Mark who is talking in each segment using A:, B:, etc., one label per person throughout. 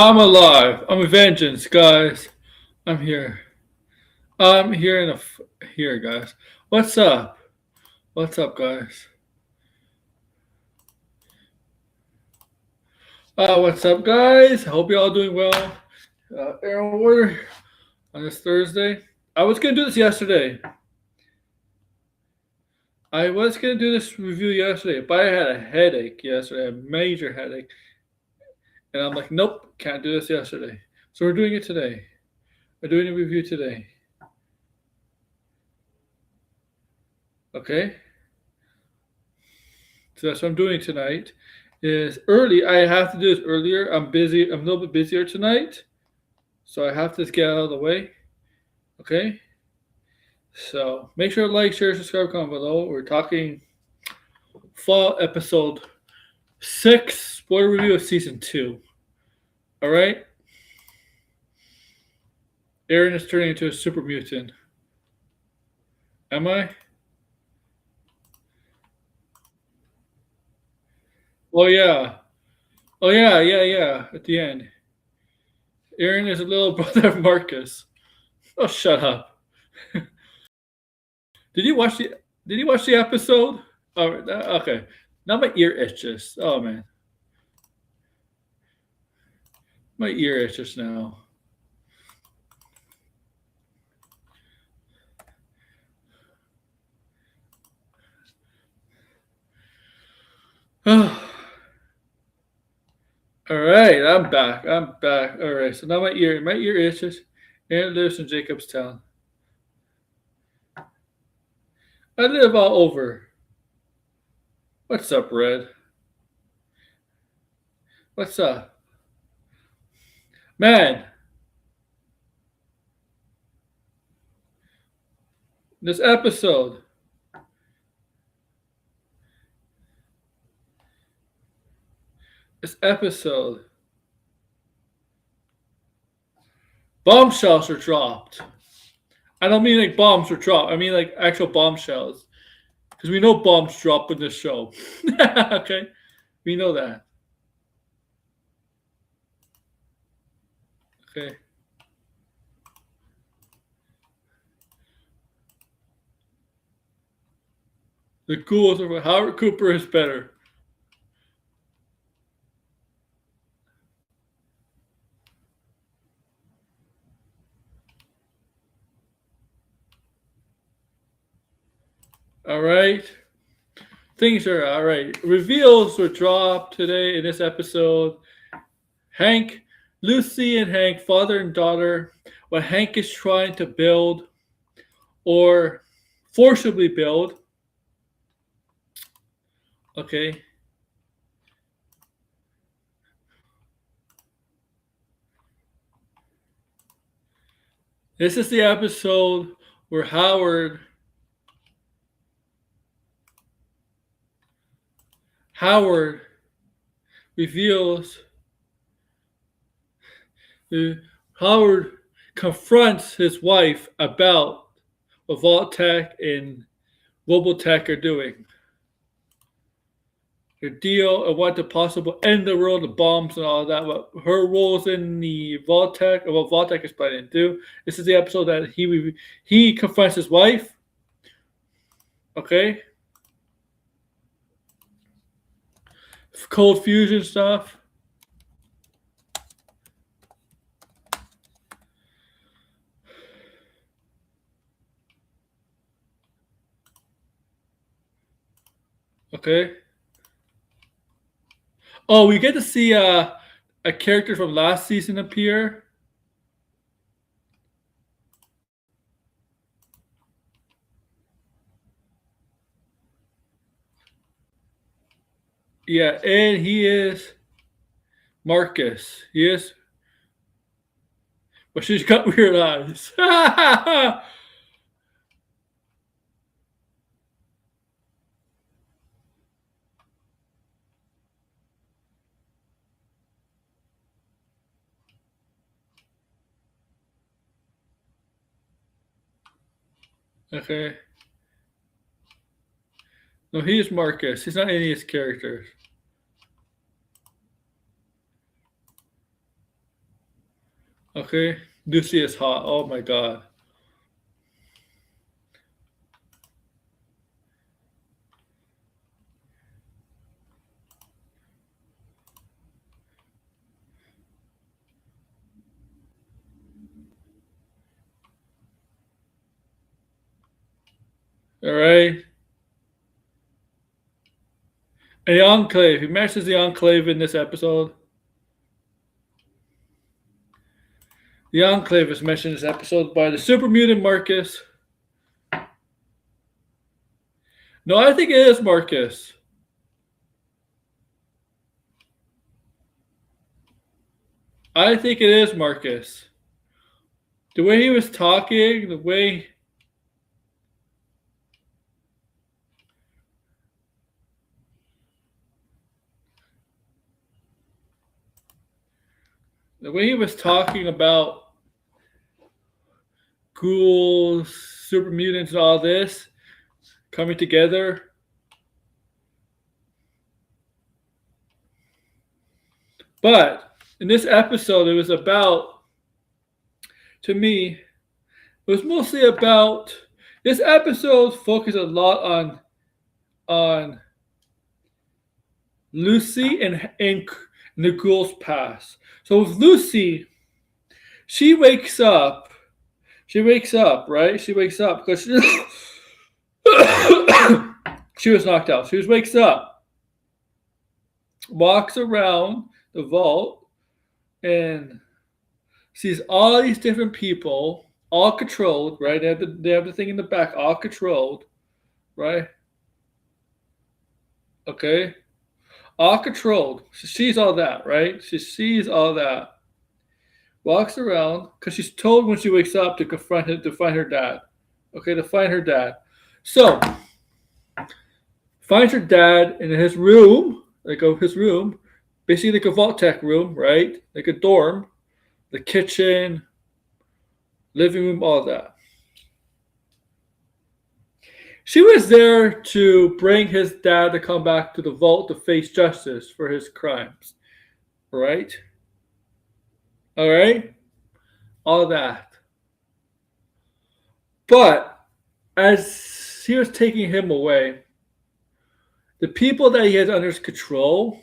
A: I'm alive. I'm a vengeance, guys. I'm here. I'm here here, guys. What's up? What's up, guys? What's up, guys? I hope you're all doing well. Aaron Warder on this Thursday. I was gonna do this yesterday. I was gonna do this review yesterday, but I had a headache yesterday, a major headache, and I'm like, nope, can't do this yesterday. So we're doing it today. We're doing a review today. Okay. So that's what I'm doing tonight. Is early. I have to do this earlier. I'm busy. I'm a little bit busier tonight, so I have to get out of the way. Okay. So make sure to like, share, subscribe, comment below. We're talking fall episode 6, spoiler review of season 2. All right. Aaron is turning into a super mutant. Am I? Oh yeah. Oh yeah. At the end, Aaron is a little brother of Marcus. Oh, shut up. Did you watch the Did you watch the episode? Oh, okay. Now my ear itches. Oh man, my ear itches now. All right, I'm back. I'm back. All right, so now my ear itches. Aaron lives in Jacobstown. I live all over. What's up, Red? What's up, man? This episode. This episode. Bombshells are dropped. I don't mean like bombs were dropped. I mean like actual bombshells. Because we know bombs drop in this show. Okay? We know that. Okay. The ghouls are Howard Cooper is better. All right. Things are all right. Reveals were dropped today in this episode. Hank, Lucy and Hank, father and daughter, what Hank is trying to build or forcibly build. Okay. This is the episode where Howard reveals Howard confronts his wife about what Vault-Tec and Robotech are doing. Their deal and what the possible end of the world, the bombs and all that, what her roles in the Vault-Tec and what Vault-Tec is planning to do. This is the episode that he confronts his wife. Okay. Cold fusion stuff. Okay. Oh, we get to see a character from last season appear. Yeah, and he is Marcus. He is, but she's got weird eyes. Okay. No, he is Marcus. He's not any of his characters. Okay, Lucy is hot. Oh my god. All right. And the Enclave. He mentions the Enclave in this episode. The Enclave is mentioned in this episode by the super mutant Marcus. No, I think it is Marcus. I think it is Marcus. The way he was talking, the way he was talking about ghouls, super mutants, and all this coming together. But in this episode, it was about, to me, it was mostly about. This episode focused a lot on Lucy and the ghoul's past. So with Lucy, she wakes up. She wakes up, right? She wakes up because she was knocked out. She wakes up, walks around the vault, and sees all these different people, all controlled, right? They have the thing in the back, all controlled, right? Okay, all controlled. She sees all that, right? She sees all that. Walks around because she's told when she wakes up to confront him to find her dad. Okay, to find her dad. So finds her dad in his room, his room, basically like a Vault-Tec room, right? Like a dorm, the kitchen, living room, all that. She was there to bring his dad to come back to the vault to face justice for his crimes. Right? All right? All that. But as he was taking him away, the people that he has under his control,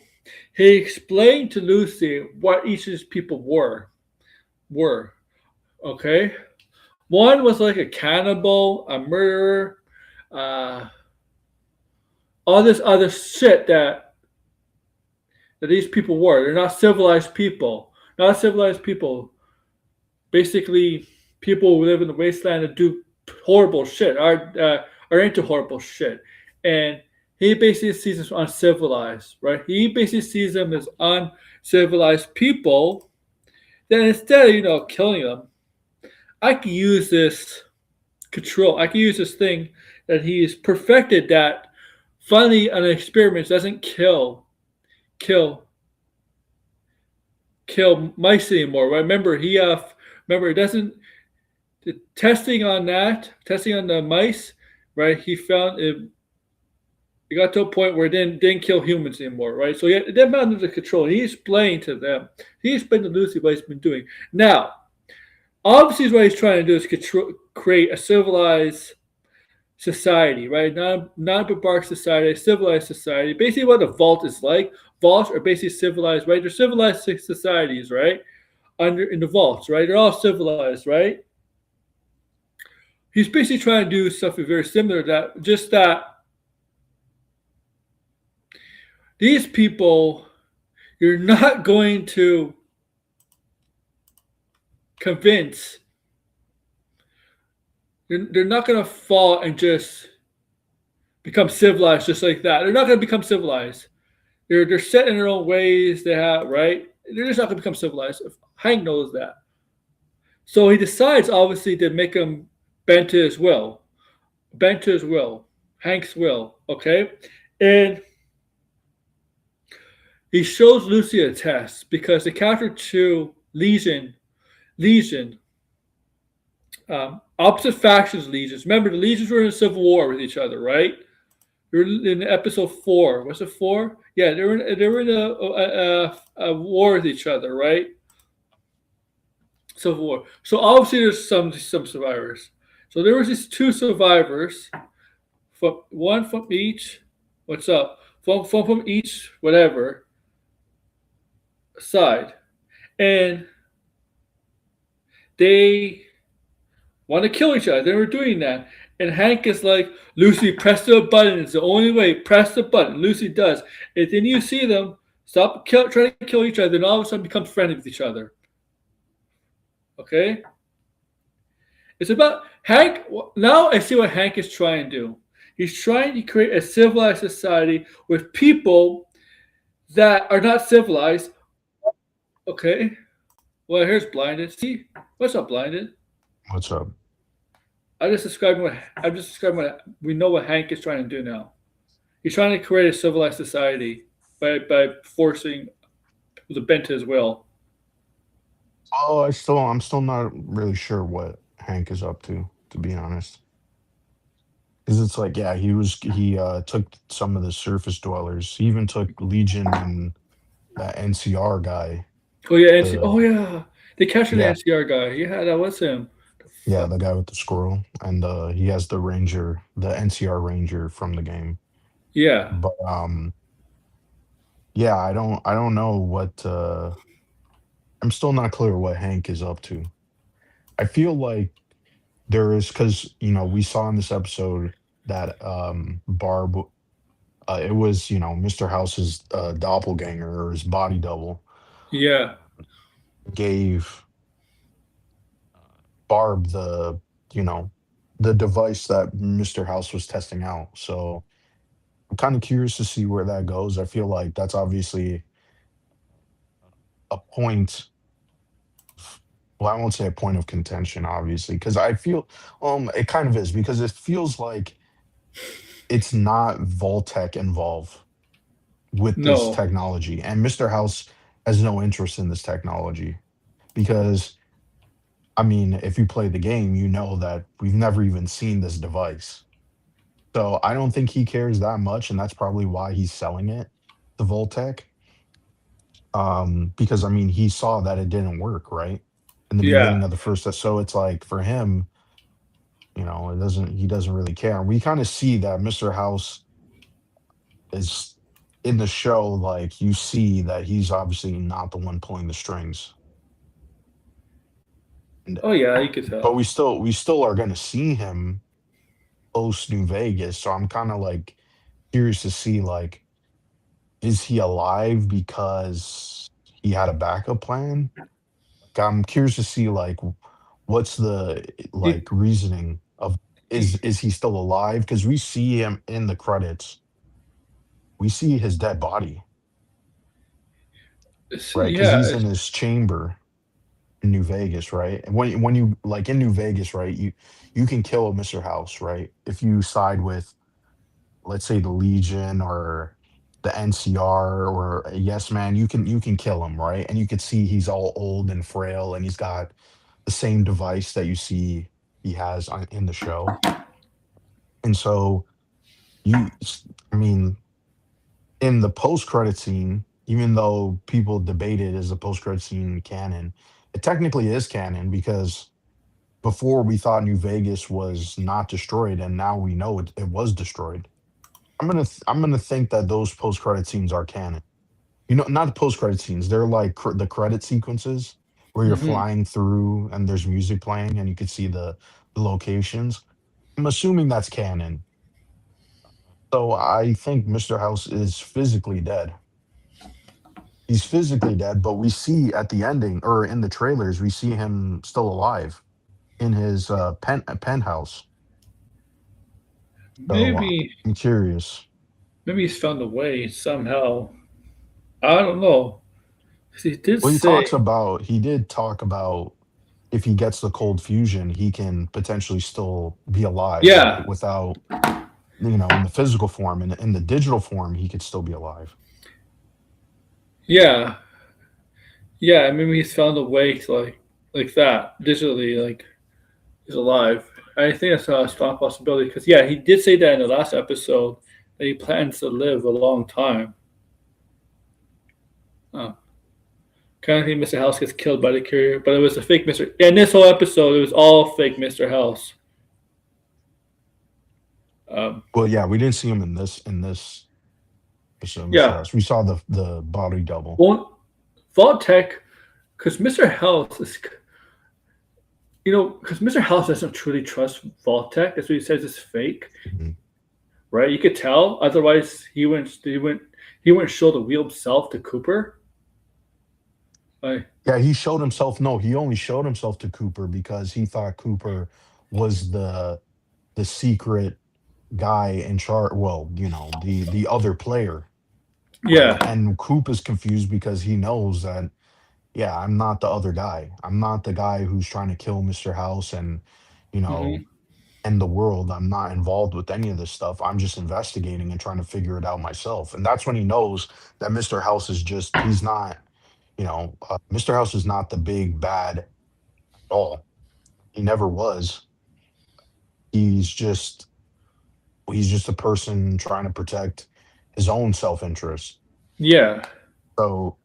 A: he explained to Lucy what each of these people were. Okay? One was like a cannibal, a murderer, uh, all this other shit that these people were. They're not civilized people. Not civilized people. Basically, people who live in the wasteland and do horrible shit, are into horrible shit. And he basically sees them as uncivilized, right? He basically sees them as uncivilized people. Then instead of, killing them, I can use this control. I can use this thing that he's perfected that finally an experiment doesn't kill mice anymore. Right? Remember it doesn't the testing on the mice, right? He found it got to a point where it didn't kill humans anymore, right? So it didn't under the control. He explained to them. He explained to Lucy what he's been doing. Now, obviously, what he's trying to do is create a civilized society, right? Non-barbaric society, a civilized society. Basically, what a vault is like. Vaults are basically civilized, right? They're civilized societies, right? In the vaults, right? They're all civilized, right? He's basically trying to do something very similar to that, just that these people, you're not going to convince. They're not going to fall and just become civilized just like that. They're not going to become civilized. They're set in their own ways. They have right. They're just not going to become civilized. Hank knows that. So he decides, obviously, to make them bend to his will. Bend to his will. Hank's will. Okay? And he shows Lucy a test because the character to Legion, opposite factions legions. Remember, the legions were in a civil war with each other, right? They were in episode 4. Was it 4? Yeah, they were in a war with each other, right? Civil War. So obviously there's some survivors. So there was these two survivors, from one from each. What's up? From each whatever side, and they want to kill each other. They were doing that, and Hank is like, "Lucy, press the button. It's the only way. Press the button." Lucy does, and then you see them trying to kill each other, and all of a sudden become friendly with each other. Okay. It's about Hank. Now I see what Hank is trying to do. He's trying to create a civilized society with people that are not civilized. Okay. Well, here's Blinded. See, what's up, Blinded?
B: What's up?
A: I'm just describing what we know what Hank is trying to do now. He's trying to create a civilized society by forcing the bent to his will.
B: Oh, I'm still not really sure what Hank is up to be honest. Because it's like, yeah, he took some of the surface dwellers. He even took Legion and that NCR guy.
A: Oh yeah,
B: The
A: oh yeah, they captured the
B: yeah,
A: NCR guy. Yeah, that was him. The
B: yeah,
A: fuck.
B: the guy with the squirrel, and he has the ranger, the NCR ranger from the game.
A: Yeah.
B: But yeah, I don't know what I'm still not clear what Hank is up to. I feel like there is because we saw in this episode that Barb, it was Mr. House's doppelganger or his body double
A: Yeah.
B: gave Barb you know the device that Mr. House was testing out. So I'm kind of curious to see where that goes. I feel like that's obviously a point. Well, I won't say a point of contention, obviously, because I feel it kind of is because it feels like it's not Voltec involved with this
A: No.
B: technology, and Mr. House has no interest in this technology because I mean, if you play the game, you know that we've never even seen this device. So I don't think he cares that much, and that's probably why he's selling it to Voltec. Because I mean, he saw that it didn't work, right? In the
A: Yeah.
B: beginning of the first, so it's like for him, it doesn't he doesn't really care. And we kind of see that Mr. House is in the show, like you see that he's obviously not the one pulling the strings. And
A: Oh yeah, you could
B: but
A: tell.
B: we still are gonna see him post New Vegas. So I'm kind of like curious to see like is he alive because he had a backup plan? Like, I'm curious to see like what's the
A: He,
B: like reasoning of
A: he,
B: is he still alive? Because we see him in the credits. We see his dead body, right? Because
A: yeah.
B: he's in his chamber in New Vegas, right? And when you like in New Vegas, right, you can kill Mr. House, right? If you side with let's say the Legion or the NCR or a Yes Man, you can kill him, right? And you can see he's all old and frail, and he's got the same device that you see he has in the show. And so you, I mean, in the post credit scene, even though people debate it as a post credit scene canon, it technically is canon because before we thought New Vegas was not destroyed, and now we know it was destroyed. I'm gonna think that those post credit scenes are canon. Not the post credit scenes. They're like the credit sequences where you're
A: Hmm.
B: flying through and there's music playing and you can see the locations. I'm assuming that's canon. So I think Mr. House is physically dead. He's physically dead, but we see at the ending or in the trailers, we see him still alive in his penthouse. So
A: Maybe
B: I'm curious.
A: maybe he's found a way somehow. I don't know. 'Cause he did
B: Well,
A: say,
B: he did talk about if he gets the cold fusion, he can potentially still be alive, right?
A: yeah,
B: Without, in the physical form and in the digital form, he could still be alive.
A: yeah, yeah. Maybe he's found a way to like that digitally, like he's alive. I think that's a strong possibility because yeah, he did say that in the last episode that he plans to live a long time. Huh. kind of think Mr. House gets killed by the carrier, but it was a fake Mr. In this whole episode, it was all fake Mr. House.
B: Well, yeah, we didn't see him in this episode, Mr.
A: Yeah.
B: House. We saw the body double.
A: Well, Vault-Tec, because Mr. House is, because Mr. House doesn't truly trust Vault-Tec. That's what he says is fake,
B: Mhm.
A: right? You could tell. Otherwise, he wouldn't show the wheel himself to Cooper. Like,
B: Yeah, he showed himself. No, he only showed himself to Cooper because he thought Cooper was the secret guy in charge. Well, the other player, right?
A: yeah.
B: And Coop is confused because he knows that, yeah, I'm not the other guy. I'm not the guy who's trying to kill Mr. House and, you know,
A: Hmm.
B: end the world. I'm not involved with any of this stuff. I'm just investigating and trying to figure it out myself. And that's when he knows that Mr. House is just, he's not, Mr. House is not the big bad at all. He never was. He's just, he's just a person trying to protect his own self-interest.
A: Yeah.
B: So,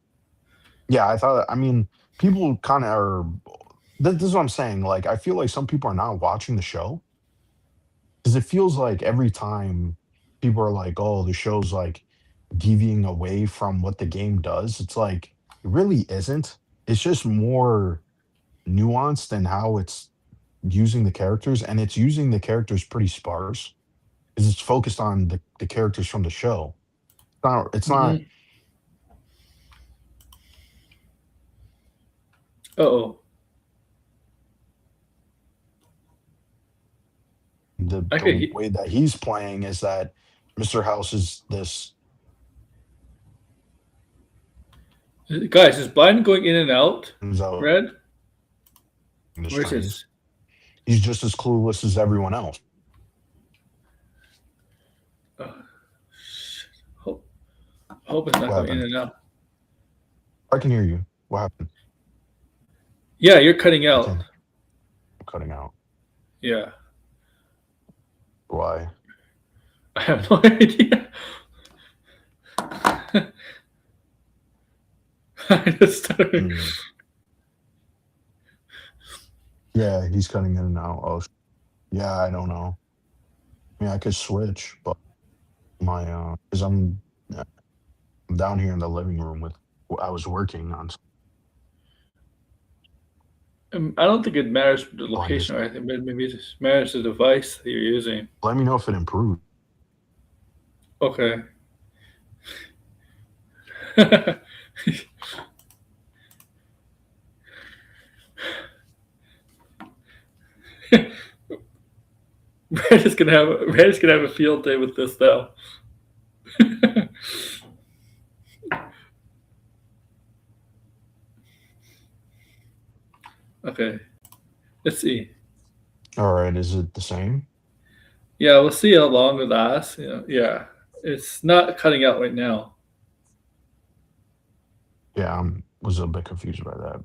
B: yeah, I mean, people kind of are, this is what I'm saying. Like, I feel like some people are not watching the show because it feels like every time people are like, "Oh, the show's like deviating away from what the game does." It's like it really isn't. It's just more nuanced than how it's using the characters, and it's using the characters pretty sparse because it's focused on the characters from the show. It's not
A: Hmm. Oh, I could.
B: the way that he's playing is that Mr. House is this
A: Guys, is Biden going in and out?
B: comes out
A: Red?
B: in his
A: Where's
B: trains.
A: his?
B: He's just as clueless as everyone else.
A: Uh, hope, hope it's not
B: What
A: going in
B: happened?
A: and out.
B: I can hear you. What happened?
A: Yeah, you're cutting
B: I
A: out.
B: can. I'm cutting out.
A: Yeah,
B: Why?
A: I have no idea. I just started.
B: Mm. Yeah, he's cutting in and out. Oh, yeah, I don't know. I mean, I could switch, but because I'm down here in the living room with. I was working on.
A: I don't think it matters the
B: Oh, I just
A: location or anything, but maybe it just matters the device that you're using.
B: let me know if it improved.
A: Okay. Red is gonna have a field day with this though. Okay, let's see.
B: All right, is it the same?
A: Yeah, we'll see how long it lasts. Yeah, it's not cutting out right now.
B: Yeah, I was a bit confused by that.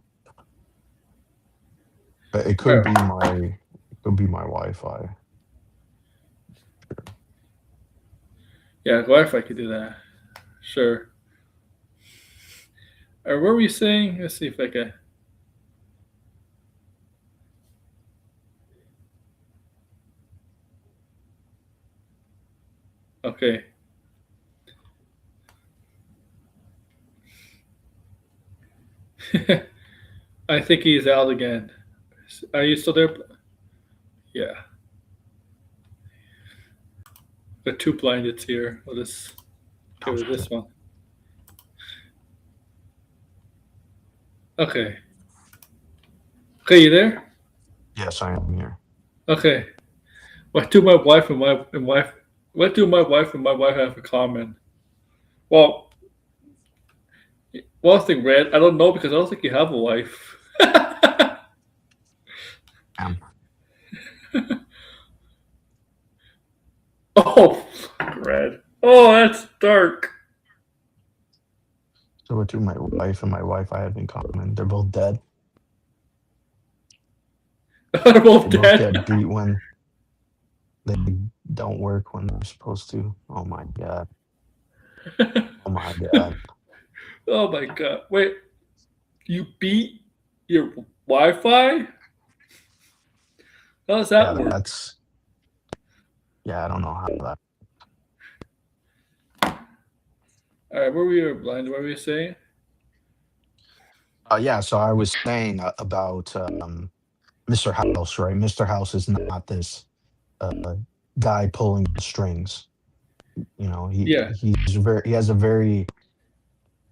B: But it
A: All
B: could be
A: right.
B: my Wi-Fi.
A: Yeah, Wi-Fi could do that. Sure. Or what were you saying? Let's see if I can. Okay. I think he's out again. Are you still there? Yeah. The two blindeds here. We'll just give it
B: Okay.
A: this one. Okay. Okay, you there?
B: Yes, I am here.
A: Okay. What do my wife and my wife? What do my wife and my wife have in common? Well, one thing, Red. I don't know because I don't think you have a wife.
B: Am.
A: Oh, Red. Oh, that's dark.
B: So what do my wife and my Wi-Fi have in common? They're both dead.
A: They're
B: They
A: both
B: both
A: dead.
B: get beat when they don't work when they're supposed to. Oh my god. Oh my god.
A: Oh my god. Wait. You beat your Wi-Fi? How does that
B: Yeah,
A: work?
B: that's yeah. I don't know how that.
A: All right, where were you blind? What were you saying?
B: Yeah, so I was saying about Mr. House, right? Mr. House is not this uh, guy pulling the strings. You know,
A: Yeah.
B: he has a very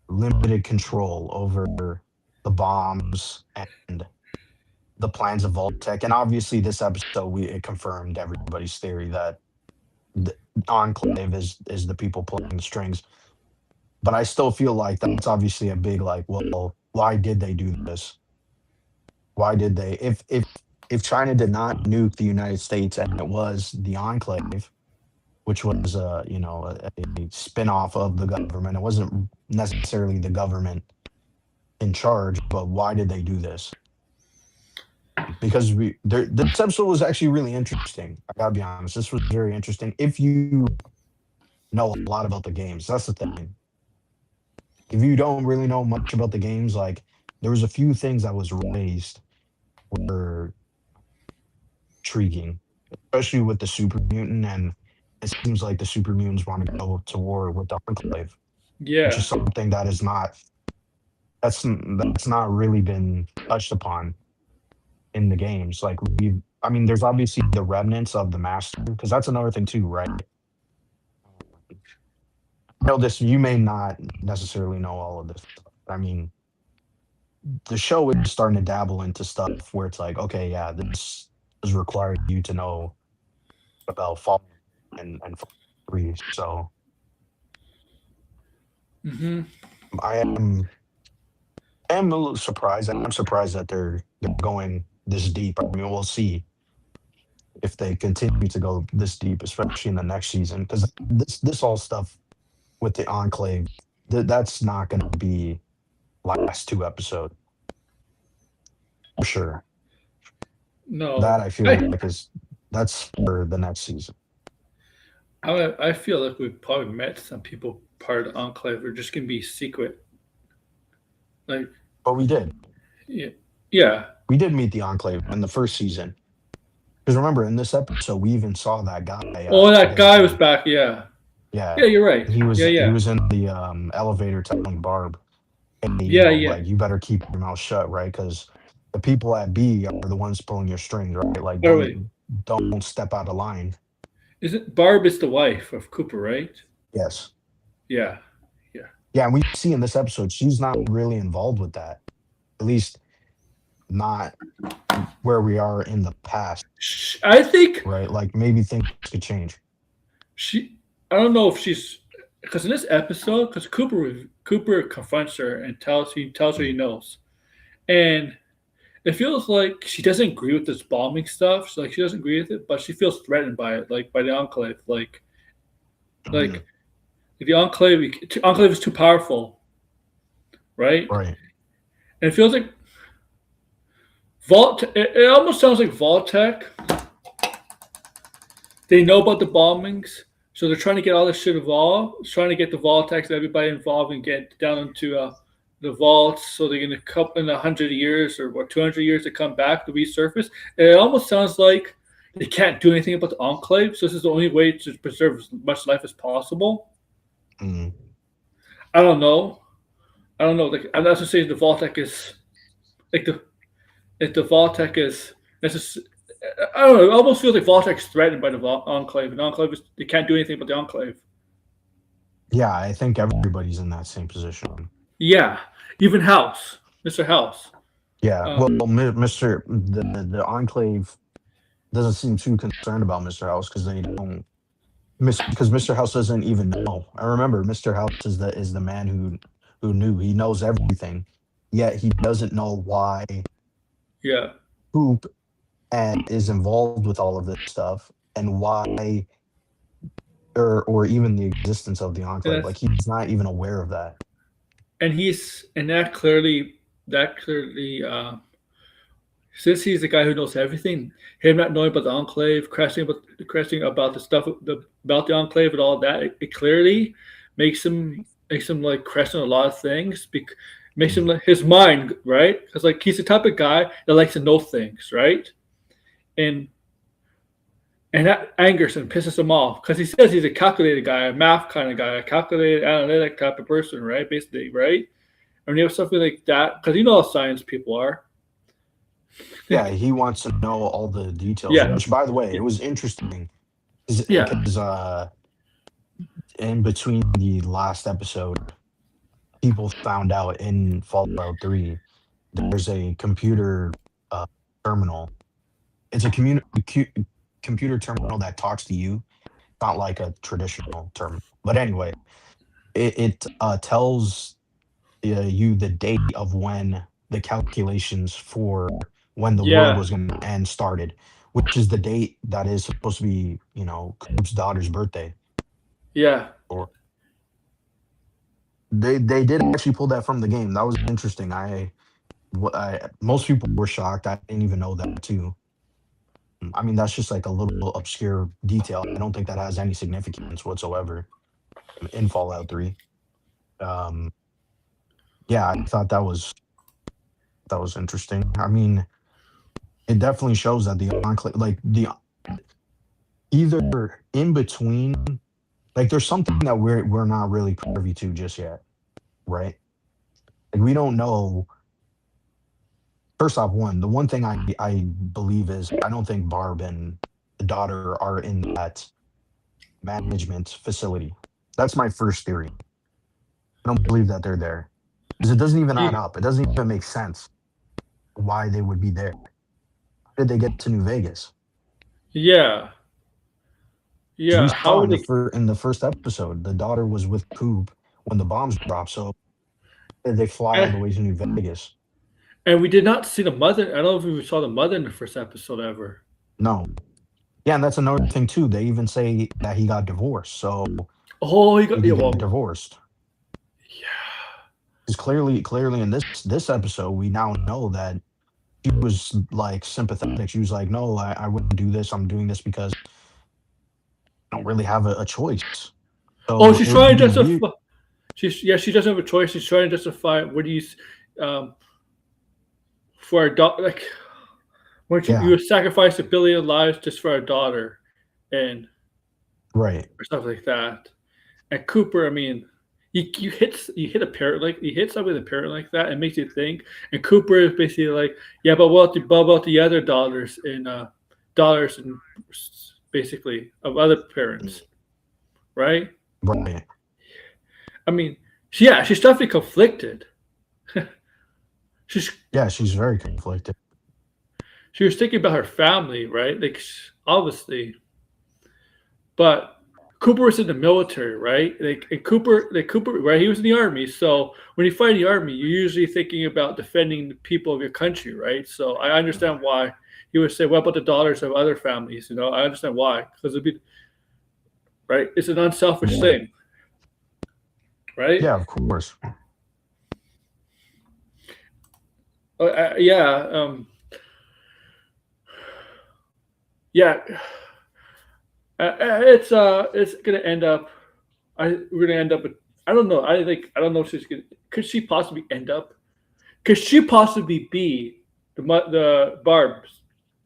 B: limited control over the bombs and the plans of Voltec. And obviously, this episode it confirmed everybody's theory that the Enclave is the people pulling the strings. But I still feel like that's obviously a big like, well, why did they do this? Why did they? If China did not nuke the United States and it was the Enclave, which was a spin-off of the government, it wasn't necessarily the government in charge, but why did they do this? Because this episode was actually really interesting. I gotta be honest, this was very interesting. If you know a lot about the games, that's the thing. If you don't really know much about the games, like there was a few things that was raised were intriguing, especially with the super mutant, and it seems like the super mutants want to go to war with the Enclave, which is
A: Yeah.
B: something that is not that's not really been touched upon in the games. Like I mean, there's obviously the remnants of the Master, because that's another thing too, right? I know this, you may not necessarily know all of this. I mean, the show is starting to dabble into stuff where it's like, okay, yeah, this is required you to know about Fall and Fall 3. So
A: Mm-hmm.
B: I am a little surprised. I'm surprised that they're going this deep. I mean, we'll see if they continue to go this deep, especially in the next season, because this all stuff with the Enclave, that's not going to be last two episodes for sure. That
A: No.
B: I feel
A: I
B: like is that's for the next season.
A: I feel like we've probably met some people part of the Enclave. We're just gonna be secret. Like,
B: But we did.
A: yeah, yeah,
B: We did meet the Enclave in the first season. Because remember, in this episode, we even saw that guy.
A: oh, that guy was
B: Desmond.
A: back. Yeah,
B: Yeah,
A: yeah, you're right. Yeah,
B: he
A: yeah,
B: was in the elevator telling Barb, "Hey,
A: yeah, yeah.
B: like you better keep your mouth shut, right? Because the people at B are the ones pulling your strings, right? Like
A: By the way,
B: don't step out of line."
A: isn't Barb is the wife of Cooper, right?
B: Yes.
A: Yeah, yeah.
B: Yeah, and we see in this episode she's not really involved with that. At least not where we are in the past,
A: I think
B: right? Like maybe things could change.
A: she. I don't know if she's because in this episode, because Cooper confronts her and tells her he
B: Mm,
A: knows, and it feels like she doesn't agree with this bombing stuff. Like she doesn't agree with it, but she feels threatened by it, like by the Enclave.
B: mhm,
A: Like the Enclave is too powerful, right?
B: right.
A: And it feels like It almost sounds like Vault-Tec. They know about the bombings, so they're trying to get all this shit involved. Trying to get the Vault-Tecs, everybody involved, and get down into the vaults. So they're gonna come in 100 years or what 200 years to come back to resurface. And it almost sounds like they can't do anything about the Enclave. So this is the only way to preserve as much life as possible.
B: Mm.
A: I don't know. I don't know. Like I'm not to say the Vault-Tec is like the if the Vault-Tec is necess- I don't know. It almost feels like Vault-Tec's threatened by the Enclave, and Enclave they can't do anything about the Enclave.
B: Yeah, I think everybody's in that same position.
A: Yeah, even House, Mr. House.
B: Yeah, well,
A: Um,
B: Mr. The Enclave doesn't seem too concerned about Mr. House because they don't because Mr. House doesn't even know. I remember Mr. House is the man who knew. He knows everything, yet he doesn't know why
A: yeah,
B: Hoop and is involved with all of this stuff and why or even the existence of the
A: and
B: Enclave.
A: that's
B: Like he's not even aware of that.
A: and that clearly since he's the guy who knows everything, him not knowing about the Enclave, crashing about the stuff about the Enclave and all that, it clearly makes him like question a lot of things. Makes him his mind right because like he's the type of guy that likes to know things, right? And and that angers him, pisses him off because he says he's a calculated guy, a math kind of guy, a calculated analytic type of person, right? Basically, right? And when you have something like that, because you know how science people are.
B: Yeah, he wants to know all the details.
A: Yeah,
B: Which, by the way, it was interesting
A: yeah,
B: because in between the last episode, people found out in Fallout 3 there's a computer uh, terminal. It's a computer terminal that talks to you, not like a traditional terminal. But anyway, it tells you the date of when the calculations for when the world
A: yeah,
B: was going to end started, which is the date that is supposed to be, Coop's daughter's birthday.
A: yeah,
B: Or they did actually pull that from the game. That was interesting. Most people were shocked. I didn't even know that too. I mean, that's just like a little obscure detail. I don't think that has any significance whatsoever in Fallout 3. Um, yeah, I thought that was interesting. I mean, it definitely shows that the enclave, like the either in between, like there's something that we're not really privy to just yet, right? Like we don't know. First off, the one thing I believe is I don't think Barb and the daughter are in that management facility. That's my first theory. I don't believe that they're there because it doesn't even add
A: Ye-
B: up. It doesn't even make sense why they would be there. How did they get to New Vegas?
A: yeah,
B: 'Cause we
A: yeah. How
B: saw
A: would they?
B: in the first episode, the daughter was with Coop when the bombs dropped. So did they fly all
A: And,
B: the way to New Vegas?
A: and we did not see the mother. I don't know if we saw the mother in the first episode ever.
B: No. Yeah, and that's another thing too. They even say that he got divorced. So
A: Oh, he got
B: did
A: yeah.
B: he get
A: Well,
B: divorced?
A: yeah,
B: Because clearly in this episode, we now know that she was like sympathetic. She was like, "No, I wouldn't do this. I'm doing this because I don't really have a choice."
A: oh,
B: So
A: she's
B: it would
A: trying to
B: be weird.
A: justify. She doesn't have a choice. She's trying to justify what do you um for a daughter like when you
B: Yeah,
A: would sacrifice a billion lives just for a daughter and
B: right.
A: or stuff like that. And Cooper, I mean, you hit a parent like you hit something with a parent like that, it makes you think. And Cooper is basically like, yeah, but what about the other daughters and basically of other parents, right?
B: Right.
A: I mean, yeah, she's definitely conflicted. she's
B: Yeah, she's very conflicted.
A: she was thinking about her family, right? Like obviously, but Cooper was in the military, right? Cooper, right? He was in the army. So when you fight in the army, you're usually thinking about defending the people of your country, right? So I understand why he would say, "What about the daughters of other families?" You know, I understand why because it'd be right. It's an unselfish
B: Yeah.
A: thing, right?
B: Yeah, of course.
A: Yeah, yeah. It's gonna end up. We're gonna end up. I don't know. I don't know if she's gonna. Could she possibly end up? Could she possibly be the Barb's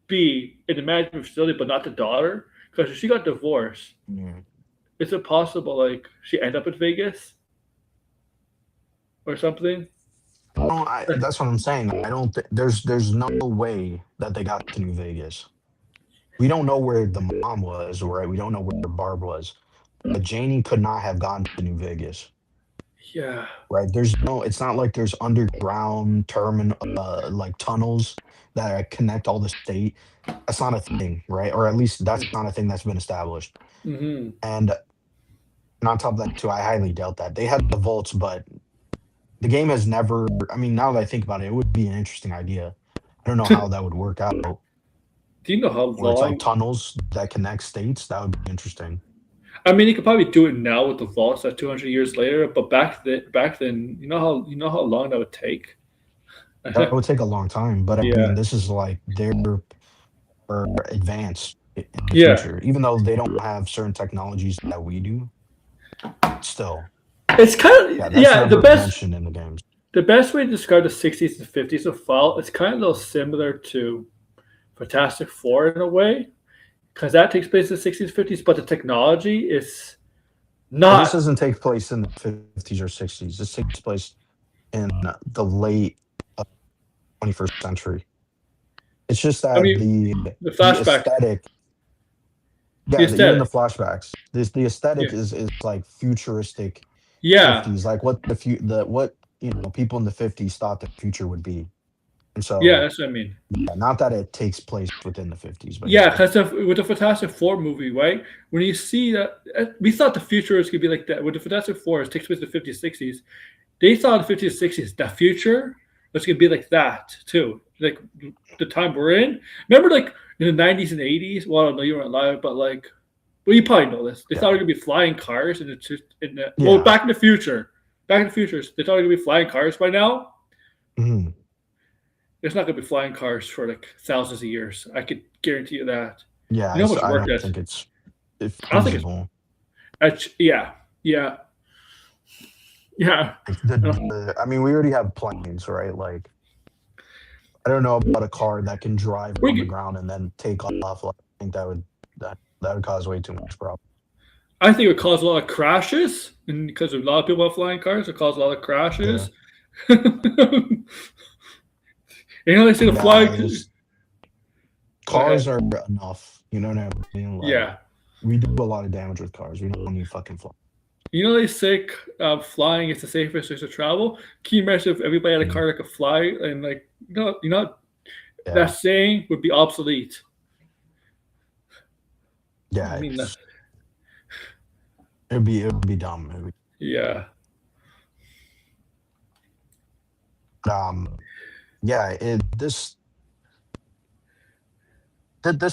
A: be in the management facility, but not the daughter? Because if she got divorced,
B: Yeah.
A: is it possible like she end up in Vegas or something?
B: No, that's what I'm saying. I don't. There's no way that they got to New Vegas. We don't know where the mom was, right? We don't know where Barb was. But Janie could not have gone to New Vegas,
A: Yeah.
B: right? There's no. It's not like there's underground like tunnels that connect all the state. That's not a thing, right? Or at least that's not a thing that's been established.
A: Mm-hmm.
B: And on top of that, too, I highly doubt that they had the vaults, but the game has never. I mean, now that I think about it, it would be an interesting idea. I don't know how that would work out,
A: Do you know how
B: where it's like
A: long?
B: tunnels that connect states. That would be interesting.
A: I mean, you could probably do it now with the vaults at 200 years later, but back then, you know how long that would take.
B: That would take a long time, but I
A: Yeah,
B: mean, this is like they're advanced in the
A: yeah.
B: future, even though they don't have certain technologies that we do. Still,
A: It's kind
B: yeah,
A: of
B: that's
A: yeah. The
B: never
A: best
B: mentioned in the games.
A: the best way to describe the 60s and 50s of fall is kind of a little similar to Fantastic Four in a way, because that takes place in the 60s, 50s, but the technology is
B: Well, this
A: not.
B: doesn't take place in the 50s or 60s. This takes place in the late 21st century. It's just
A: I
B: that
A: mean, the
B: the
A: flashback,
B: aesthetic,
A: the
B: yeah, even the
A: aesthetic.
B: flashbacks, the
A: Yeah,
B: aesthetic is like futuristic
A: yeah,
B: 50s, like what the what people in the 50s thought the future would be. And
A: yeah.
B: so,
A: That's what I mean.
B: yeah, not that it takes place within the 50s, but
A: Yeah,
B: yeah.
A: because with the Fantastic Four movie, right? When you see that, we thought the future was gonna be like that. With the Fantastic Four, it takes place in the 50s, 60s. They thought in the 50s, 60s, the future was gonna be like that too. Like the time we're in. Remember, like in the 90s and 80s. Well, I don't know you weren't alive, but like, well, you probably know this. They thought
B: Yeah.
A: it was gonna be flying cars, and it's just in the well,
B: Yeah.
A: Back in the future, they thought it was gonna be flying cars by now.
B: Mhm.
A: It's not gonna be flying cars for like thousands of years. I could guarantee you that.
B: Yeah,
A: You know how much
B: I
A: work
B: don't
A: that's.
B: think it's
A: I don't think it's.
B: feasible.
A: Yeah, yeah, yeah.
B: Like
A: Uh,
B: I mean, we already have planes, right? Like, I don't know about a car that can drive
A: we
B: on the
A: could,
B: ground and then take off. Like, I think that would cause way too much problem.
A: I think it would cause a lot of crashes, and because a lot of people have flying cars, it causes a lot of
B: Yeah.
A: crashes. You know, they say the
B: Nah,
A: flying.
B: just
A: Go
B: cars
A: ahead.
B: are enough. You know what I mean? Like,
A: Yeah,
B: we do a lot of damage with cars. We don't need fucking fly.
A: you know they say flying is the safest way to travel. Can you imagine if everybody had a
B: Mhm.
A: car that could fly and like that
B: Yeah.
A: saying would be obsolete. I
B: Yeah.
A: mean,
B: It would be dumb.
A: yeah.
B: Um, yeah. This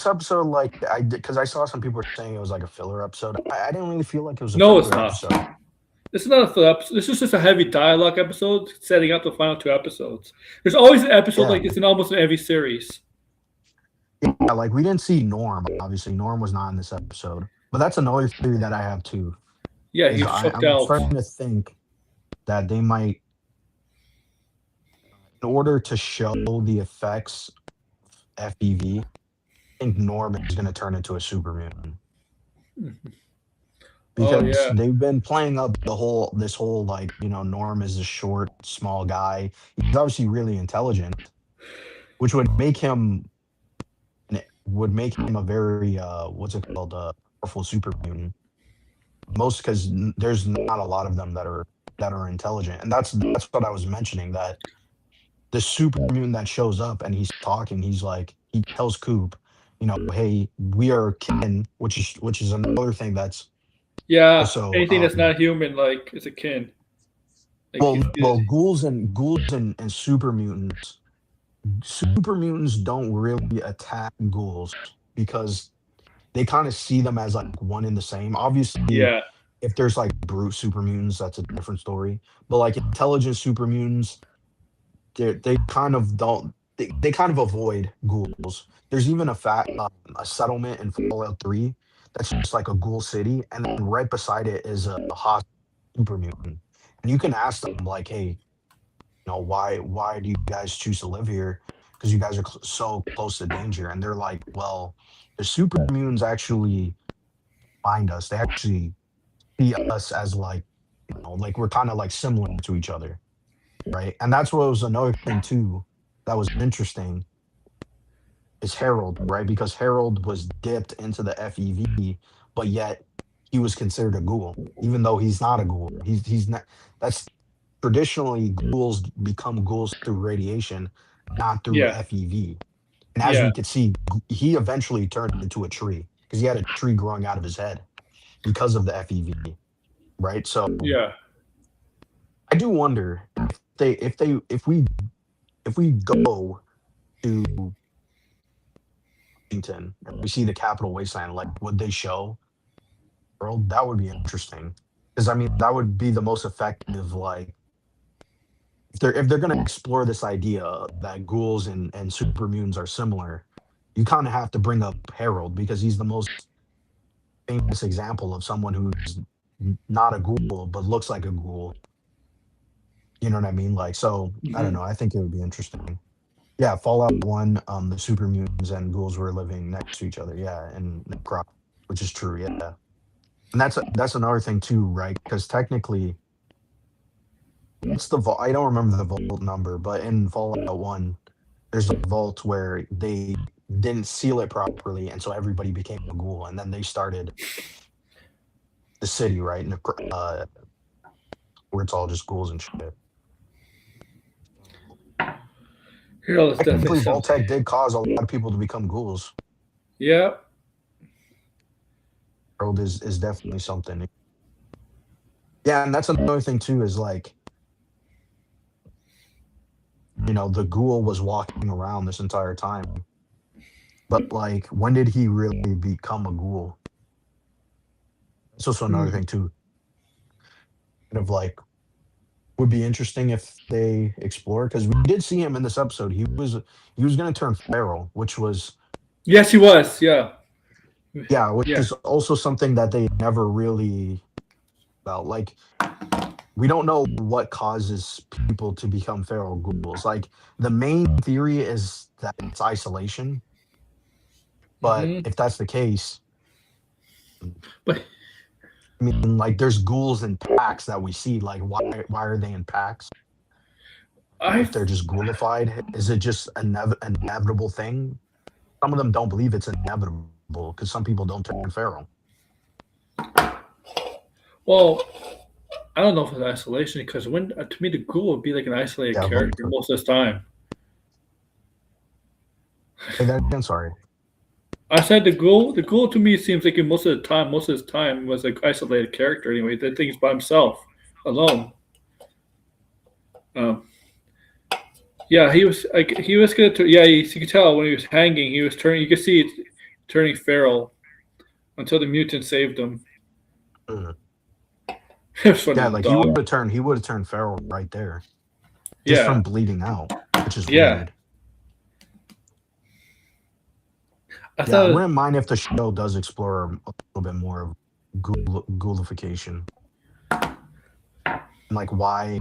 B: episode, like, I did, because I saw some people were saying it was like a filler episode. I didn't really feel like it was a
A: No, it's
B: filler
A: not.
B: episode.
A: This is not a full episode. This is just a heavy dialogue episode setting up the final two episodes. There's always an episode
B: Yeah.
A: like this in almost every series.
B: Yeah, like we didn't see Norm. Obviously, Norm was not in this episode. But that's another theory that I have too.
A: Yeah,
B: Is
A: he was chucked
B: I'm
A: out.
B: starting to think that they might, in order to show the effects of FEV, I think Norm is going to turn into a super mutant
A: Oh
B: because
A: yeah,
B: they've been playing up this whole like Norm is a short, small guy. He's obviously really intelligent, which would make him a very what's it called, powerful super mutant. Most because there's not a lot of them that are intelligent, and that's what I was mentioning, that the super mutant that shows up and he's talking, he's like, he tells Coop, hey, we are kin, which is another thing that's
A: yeah.
B: also
A: Anything that's not human, like, is a kin. Like
B: well, ghouls and super mutants don't really attack ghouls because they kind of see them as like one and the same. Obviously,
A: yeah,
B: if there's like brute super mutants, that's a different story. But like intelligent super mutants, they kind of don't. They kind of avoid ghouls. There's even a settlement in Fallout 3 that's just like a ghoul city, and then right beside it is a hostile super mutant. And you can ask them like, "Hey, why do you guys choose to live here? Because you guys are so close to danger." And they're like, "Well, the super mutants actually find us. They actually see us as like, like we're kind of like similar to each other." Right. And that's what was another thing too that was interesting is Harold, right? Because Harold was dipped into the FEV, but yet he was considered a ghoul, even though he's not a ghoul. He's not. That's traditionally ghouls become ghouls through radiation, not through
A: yeah,
B: FEV. And as
A: yeah,
B: we could see, he eventually turned into a tree because he had a tree growing out of his head because of the FEV, right? So
A: yeah.
B: I do wonder if we go to Washington and we see the Capitol wasteland, like would they show world? That would be interesting. Because I mean that would be the most effective, like if they're gonna explore this idea that ghouls and super mutants are similar, you kind of have to bring up Harold because he's the most famous example of someone who's not a ghoul but looks like a ghoul. You know what I mean? Like, so I don't
A: Hmm.
B: know. I think it would be interesting. Yeah, Fallout One, the super mutants and ghouls were living next to each other. Yeah, and Necron, which is true. Yeah, and that's another thing too, right? Because technically, what's the vault? I don't remember the vault number, but in Fallout One, there's a vault where they didn't seal it properly, and so everybody became a ghoul, and then they started the city, right? Where it's all just ghouls and shit.
A: Hero is definitely
B: Technically,
A: something.
B: Vault-Tec did cause a lot of people to become ghouls.
A: Yeah.
B: World is definitely something. Yeah, and that's another thing too, is like, the ghoul was walking around this entire time. But like, when did he really become a ghoul? That's also another thing
A: Mm.
B: too. Kind of like, would be interesting if they explore, because we did see him in this episode. He was gonna turn feral, which was,
A: Yes, he was. Yeah.
B: yeah, which
A: Yeah.
B: is also something that they never really about. Like, we don't know what causes people to become feral ghouls. Like, the main theory is that it's isolation, but
A: Hmm.
B: if that's the case,
A: But
B: I mean, like, there's ghouls in packs that we see. Like, why are they in packs?
A: I
B: If they're just ghoulified, is it just an inevitable thing? Some of them don't believe it's inevitable because some people don't turn feral.
A: well, I don't know if it's isolation because when to me the ghoul would be like an isolated
B: Yeah,
A: character most of the time.
B: say that again. Sorry.
A: I said the ghoul to me seems like most of his time was like isolated character anyway. That thing's by himself, alone. Um, yeah, he was gonna. Yeah, you could tell when he was hanging, he was turning. You could see it turning feral until the mutant saved him.
B: Mhm.
A: It was funny
B: Yeah,
A: the
B: like
A: dog.
B: he would have turned feral right there just
A: Yeah,
B: from bleeding out, which is
A: yeah.
B: weird.
A: I
B: Yeah, I
A: thought,
B: wouldn't mind if the show does explore a little bit more of ghoulification, and like why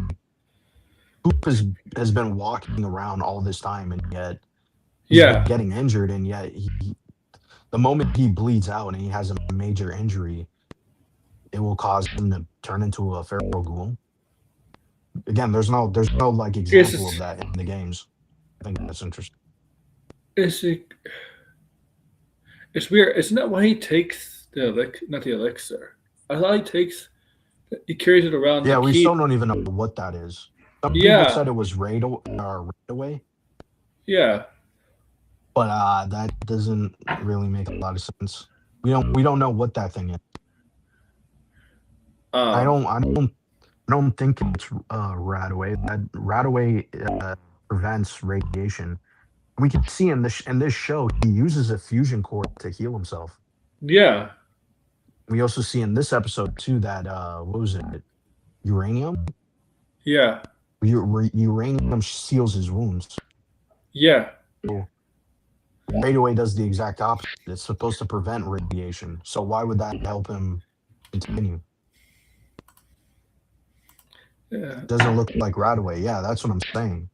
B: Hoop has been walking around all this time, and yet he's been
A: yeah,
B: getting injured, and yet the moment he bleeds out and he has a major injury, it will cause him to turn into a feral ghoul. Again, there's no like
A: it's
B: example of
A: just,
B: that in the games. I think that's interesting.
A: it's it's weird. Isn't that why he takes not the elixir? I thought he carries it around to
B: Yeah, we
A: keep.
B: still don't even know what that is. Some people
A: Yeah,
B: said it was raid away,
A: yeah.
B: but that doesn't really make a lot of sense. We don't know what that thing is. I
A: Um,
B: don't I don't I don't think it's Radaway. That Radaway prevents radiation. We can see in this show he uses a fusion core to heal himself.
A: yeah,
B: We also see in this episode too that what was it? Uranium?
A: yeah,
B: Uranium seals his wounds.
A: yeah.
B: So Radaway does the exact opposite. It's supposed to prevent radiation. So why would that help him continue?
A: Yeah.
B: Doesn't look like Radaway. Yeah, that's what I'm saying.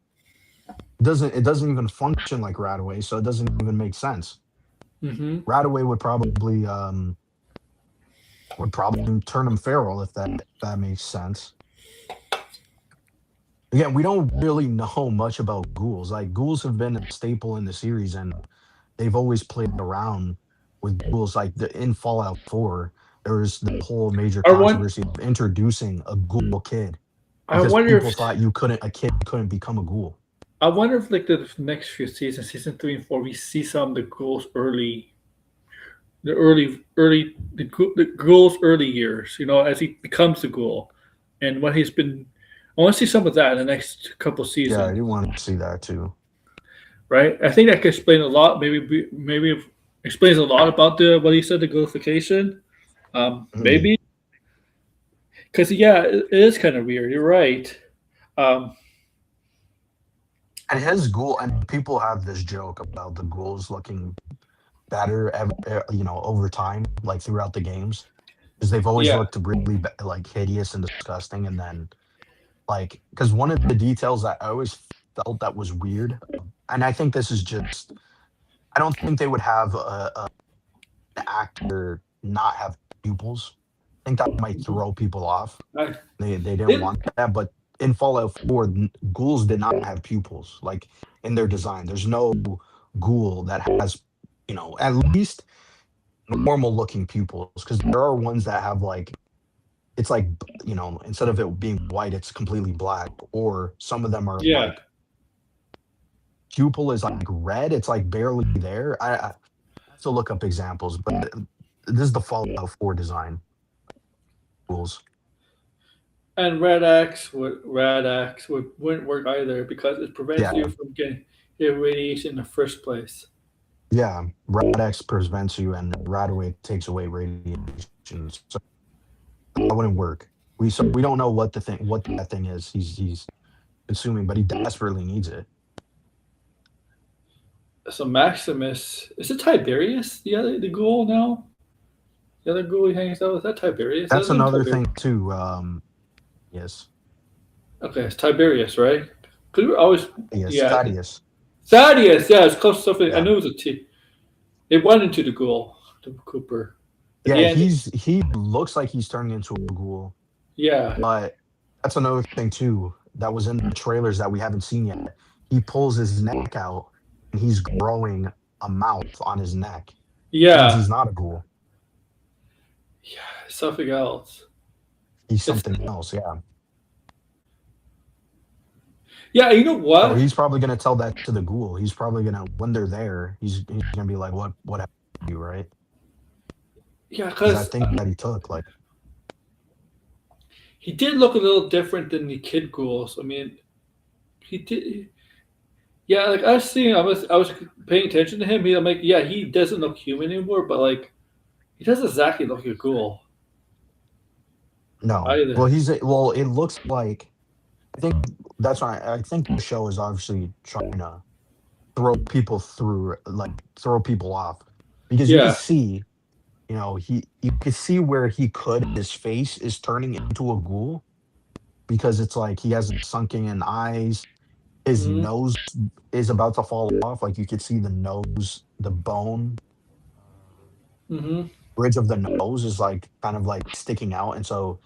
B: It doesn't even function like Radaway, so it doesn't even make sense.
A: Hmm.
B: Radaway would probably turn him feral if that makes sense. Again, we don't really know much about ghouls. Like, ghouls have been a staple in the series, and they've always played around with ghouls. Like, in Fallout 4, there was the whole major
A: I want.
B: controversy of introducing a ghoul kid
A: I
B: because
A: wonder
B: people
A: if.
B: thought a kid couldn't become a ghoul.
A: I wonder if like the next few seasons, season 3 and 4, we see some of the ghouls early, the ghoul's early years. You know, as he becomes the ghoul, and what he's been. I want to see some of that in the next couple
B: Yeah, I
A: seasons.
B: do want to see that too.
A: Right? I think that could explain a lot. Maybe explains a lot about the what he said the ghoulification.
B: Mm.
A: Maybe because yeah, it is kind of weird. You're right. Um,
B: And his ghoul, and people have this joke about the ghouls looking better, over time, like throughout the games, because they've always
A: yeah,
B: looked really like hideous and disgusting, and then like because one of the details that I always felt that was weird, and I think this is just I don't think they would have an actor not have pupils. I think that might throw people off.
A: I,
B: They didn't
A: it,
B: want that, but in Fallout 4, ghouls did not have pupils. Like in their design, there's no ghoul that has, at least normal looking pupils. Because there are ones that have like it's like instead of it being white, it's completely black. Or some of them are
A: yeah.
B: like pupil is like red. It's like barely there. I have to look up examples, but this is the Fallout 4 design ghouls.
A: And Red Axe wouldn't work either because it prevents you
B: Yeah,
A: from getting irradiation in the first place.
B: yeah. Rad-X prevents you, and Radaway takes away radiation. So that wouldn't work. We don't know what that thing is. He's consuming, but he desperately needs it.
A: So Maximus is it Tiberius? The ghoul now? The other ghoul he hangs out with, is that Tiberius?
B: That's
A: That's in
B: another
A: Tiberius.
B: thing too. Yes,
A: Okay, it's Tiberius, right? Because we're always
B: yes,
A: yeah.
B: Thaddeus.
A: Thaddeus, yeah, it's close to something. I
B: Yeah,
A: knew it was a T. It went into the ghoul, the Cooper. At
B: yeah.
A: the end,
B: He looks like he's turning into a ghoul,
A: yeah,
B: but that's another thing too that was in the trailers that we haven't seen yet. He pulls his neck out, and he's growing a mouth on his neck. Means
A: yeah,
B: he's not a ghoul.
A: yeah, something else.
B: He's
A: It's
B: something else. Yeah.
A: yeah, you know
B: So
A: what?
B: he's probably gonna tell that to the ghoul. He's probably gonna when they're there, he's gonna be like, what happened to you, right?
A: Yeah,
B: Because I
A: because
B: think that he took like
A: he did look a little different than the kid ghouls. I mean, he did. Yeah, like I was seeing, I was paying attention to him. I'm like, yeah, he doesn't look human anymore, but like he doesn't exactly look like a ghoul
B: no. Well,
A: either.
B: it looks like I think that's why I think the show is obviously trying to throw people off because you can
A: Yeah.
B: see, you can see where he could his face is turning into a ghoul because it's like he has sunken in eyes. His
A: Hmm.
B: nose is about to fall off. Like you could see the nose, the bone
A: Hmm.
B: bridge of the nose is like kind of like sticking out. And so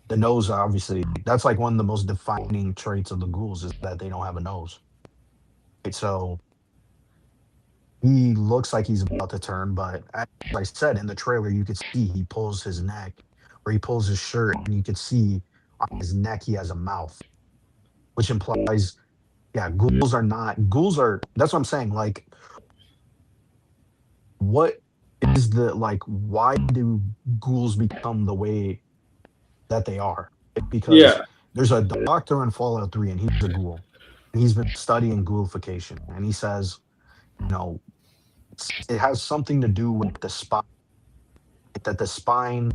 B: the nose, obviously, that's like one of the most defining traits of the ghouls is that they don't have a nose. Right? So he looks like he's about to turn, but as I said in the trailer, you could see he pulls his neck or he pulls his shirt, and you could see on his neck he has a mouth, which implies, yeah, ghouls are, that's what I'm saying. Like, what is why do ghouls become the way that they are? Because
A: Yeah.
B: there's a doctor in Fallout 3 and he's a ghoul. And he's been studying ghoulification. And he says, you know, it has something to do with the spine, that the spine,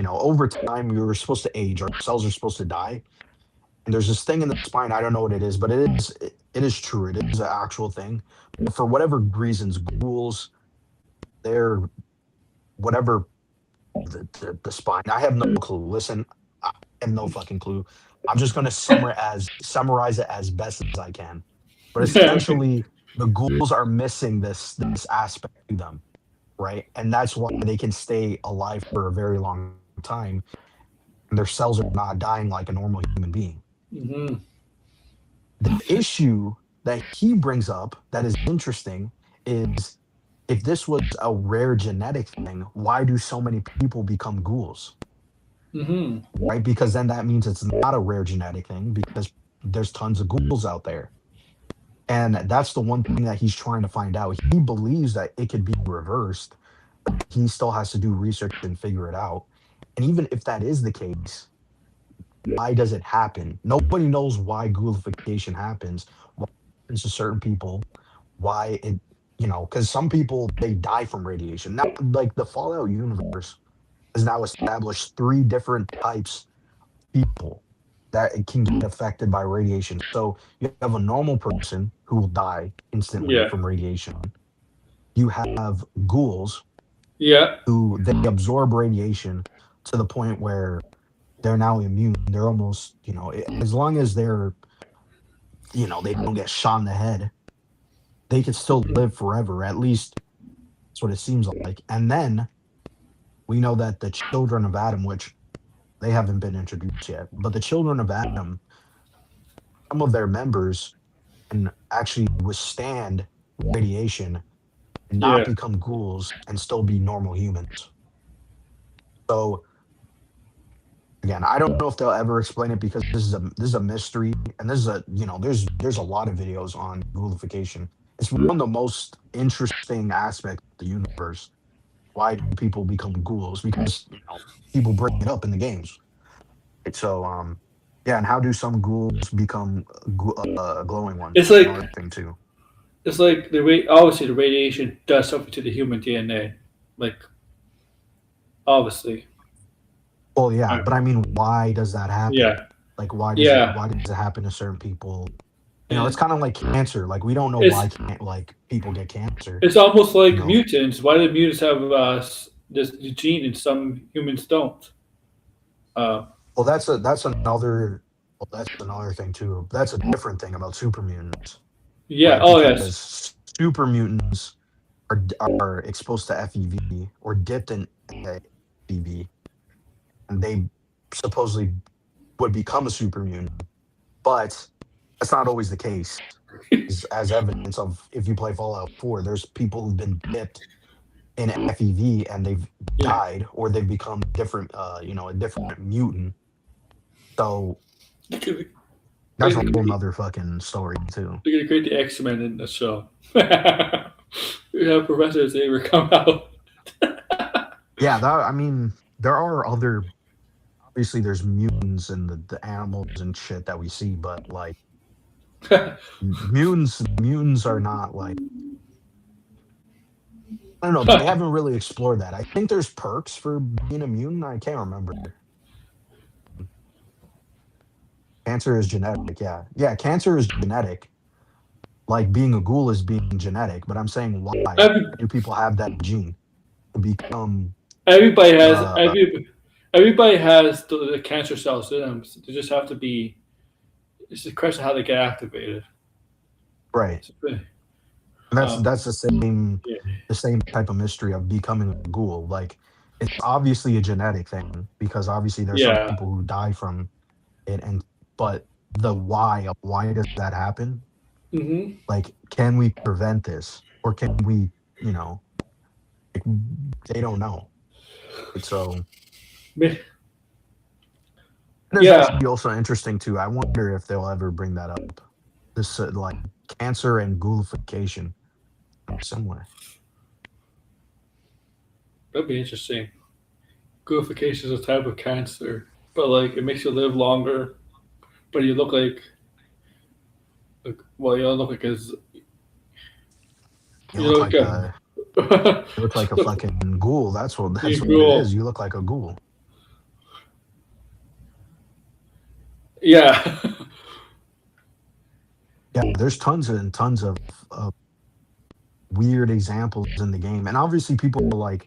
B: over time you're supposed to age, our cells are supposed to die. And there's this thing in the spine, I don't know what it is, but it is true. It is an actual thing. But for whatever reasons, ghouls, they're whatever the spine. I have no clue. Listen, I have no fucking clue. I'm just gonna summarize it as best as I can. But essentially, the ghouls are missing this aspect to them, right? And that's why they can stay alive for a very long time. And their cells are not dying like a normal human being.
A: Hmm.
B: The issue that he brings up that is interesting is if this was a rare genetic thing, why do so many people become ghouls?
A: Hmm.
B: Right? Because then that means it's not a rare genetic thing because there's tons of ghouls out there. And that's the one thing that he's trying to find out. He believes that it could be reversed. He still has to do research and figure it out. And even if that is the case, why does it happen? Nobody knows why ghoulification happens, what happens to certain people, why it, because some people they die from radiation. Now, like the Fallout universe has now established three different types of people that it can get affected by radiation. So you have a normal person who will die instantly
A: Yeah.
B: from radiation. You have ghouls
A: Yeah.
B: who they absorb radiation to the point where they're now immune. They're almost, as long as they're, they don't get shot in the head, they could still
A: Mhm.
B: live forever. At least that's what it seems like. And then we know that the children of Adam, which they haven't been introduced yet, but the children of Adam, some of their members can actually withstand radiation and not
A: Yeah.
B: become ghouls and still be normal humans. So again, I don't know if they'll ever explain it because this is a mystery, and this is a there's a lot of videos on ghoulification. It's one of the most interesting aspects of the universe. Why do people become ghouls? Because people bring it up in the games. Right? So yeah, and how do some ghouls become glowing ones?
A: It's
B: That's
A: like
B: another thing too.
A: obviously the radiation does something to the human DNA. Like obviously.
B: Well, yeah,
A: Uh,
B: but I mean, why does that happen?
A: yeah.
B: Like,
A: Yeah.
B: why does it happen to certain people? It's
A: And
B: kind of like cancer. Like, we don't know why
A: it's
B: can't like people get cancer.
A: it's almost
B: You
A: like
B: know,
A: mutants. Why do mutants have this gene and some humans don't? Uh,
B: well, that's another thing too. That's a different thing about super mutants,
A: yeah.
B: right?
A: Oh yes.
B: Because super mutants are exposed to FEV or dipped in FEV, and they supposedly would become a super mutant, but that's not always the case. As evidence of if you play Fallout 4, there's people who've been dipped in FEV and they've
A: Yeah.
B: died or they've become different, a different mutant. So
A: They're
B: that's a whole
A: gonna
B: nother fucking story too.
A: create the X Men in the show. We have Professor Xavier come out.
B: Yeah, I mean, there are other, obviously, there's mutants and the animals and shit that we see, but like mutants are not like, I don't know, they haven't really explored that. I think there's perks for being a mutant. I can't remember. Cancer is genetic. Yeah. Yeah. Cancer is genetic. Like being a ghoul is being genetic. But I'm saying, why
A: Every,
B: do people have that gene to become,
A: everybody has
B: uh,
A: everybody has the cancer cells in them. So they just have to be. It's a question of how they get activated.
B: right?
A: It's a
B: And
A: um,
B: that's
A: yeah.
B: the same type of mystery of becoming a ghoul. Like it's obviously a genetic thing because obviously there's some
A: Yeah.
B: people who die from it, and but the why of why does that happen?
A: Mm-hmm.
B: Like, can we prevent this, or can we, you know, like, they don't know. Right? So and it's
A: Yeah.
B: actually also interesting too. I wonder if they'll ever bring that up. This like cancer and ghoulification are similar.
A: That'd be interesting. Ghoulification is a type of cancer, but like it makes you live longer, but you look well, you don't look like as
B: You
A: you
B: look
A: look
B: like
A: like
B: a
A: a
B: you look like a fucking ghoul. That's
A: you
B: what it
A: ghoul.
B: is. You look like a ghoul.
A: Yeah.
B: Yeah, there's tons and tons of weird examples in the game, and obviously people are like,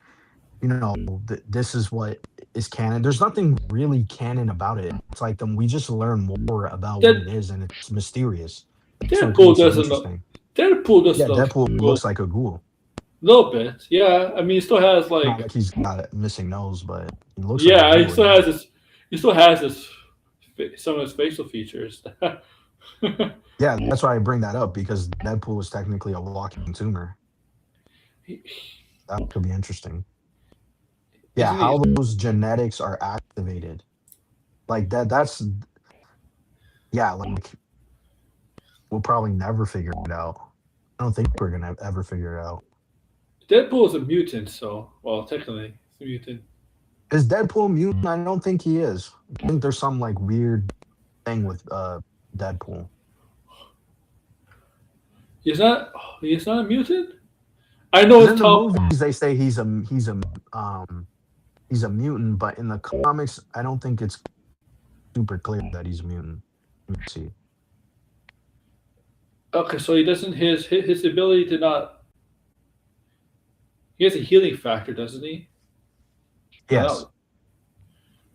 B: this is what is canon. There's nothing really canon about it. It's like we just learn more about what it
A: That
B: is, and it's mysterious. That's what
A: Deadpool
B: makes it
A: doesn't look.
B: interesting.
A: Deadpool
B: Yeah,
A: doesn't look
B: Deadpool
A: cool.
B: looks like a ghoul.
A: A little bit. Yeah. I mean, he still has
B: Not
A: like.
B: like he's got a missing nose, but he looks like a
A: Yeah, he
B: ghoul.
A: still
B: Yeah.
A: has his. He still has his. Some of his facial features.
B: Yeah, that's why I bring that up because Deadpool is technically a walking tumor. That could be interesting. Yeah,
A: Isn't he?
B: how those genetics are activated. Like that's yeah, like we'll probably never figure it out. I don't think we're gonna ever figure it out.
A: Deadpool is a mutant, so well, technically, he's a mutant.
B: Is Deadpool mutant? I don't think he is. I think there's some like weird thing with Deadpool.
A: He's not. He's not a mutant. I know
B: 'Cause
A: his
B: in the
A: top.
B: movies they say um he's a mutant, but in the comics I don't think it's super clear that he's a mutant. Let me see.
A: Okay, so he doesn't. His ability to not. He has a healing factor, doesn't he?
B: Yes.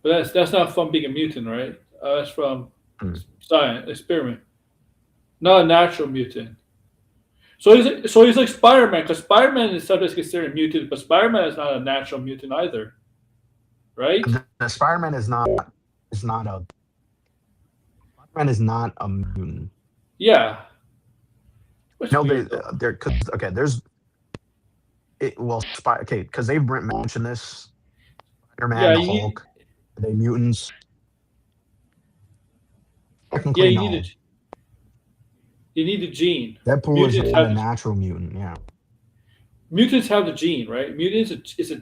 A: No. But that's not from being a mutant, right? That's from
B: Hmm.
A: science experiment, not a natural mutant. So he's like Spider-Man, because Spider-Man is sometimes considered a mutant, but Spider-Man is not a natural mutant either, right?
B: The Spider-Man is not a Spider-Man is not a mutant.
A: Yeah, which is
B: No,
A: weird though.
B: they're because okay, there's it well okay, because they've mentioned this Spider-Man,
A: Yeah,
B: the
A: you need.
B: Hulk, are they mutants?
A: Yeah,
B: Technically no.
A: you need the gene.
B: Deadpool is
A: Mutants
B: not
A: have
B: a
A: the
B: natural mutant, yeah.
A: mutants have the gene, right? Mutants is a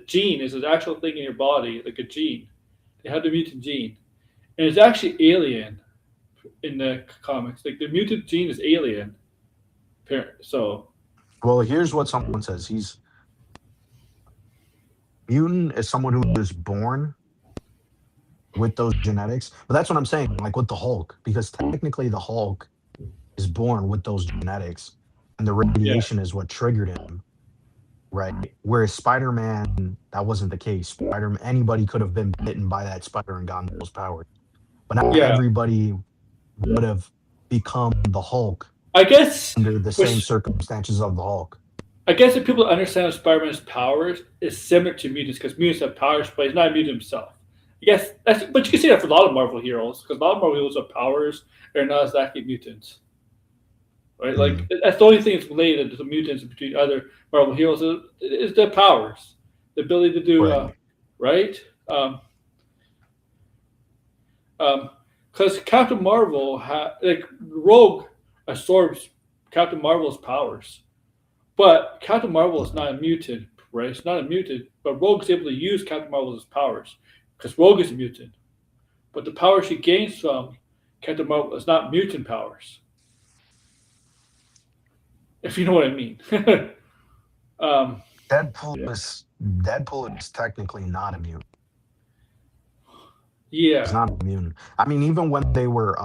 A: gene, is an actual thing in your body, like a gene. They have the mutant gene, and it's actually alien in the comics. Like the mutant gene is alien. So
B: Well, here's what someone says. He's mutant is someone who is born with those genetics. But that's what I'm saying, like with the Hulk, because technically the Hulk is born with those genetics, and the
A: yeah,
B: radiation is what triggered him, right? Whereas Spider-Man, that wasn't the case. Spider anybody could have been bitten by that spider and gotten those powers. But not
A: yeah.
B: everybody would have become the Hulk
A: I guess
B: under the same
A: which
B: circumstances of the Hulk.
A: I guess if people understand Spider-Man's powers is similar to mutants because mutants have powers, but he's not a mutant himself. I guess that's, but you can say that for a lot of Marvel heroes because a lot of Marvel heroes have powers. They're not exactly mutants, right? Like
B: Mm,
A: that's the only thing that's related to the mutants between other Marvel heroes is their powers, the ability to do,
B: right.
A: right? Um, because Captain Marvel like Rogue absorbs Captain Marvel's powers. But Captain Marvel is not a mutant, right? It's not a mutant, but Rogue is able to use Captain Marvel's powers because Rogue is a mutant. But the power she gains from Captain Marvel is not mutant powers, if you know what I mean. um,
B: Deadpool is technically not a mutant. He's
A: yeah,
B: not a mutant. I mean, even when they were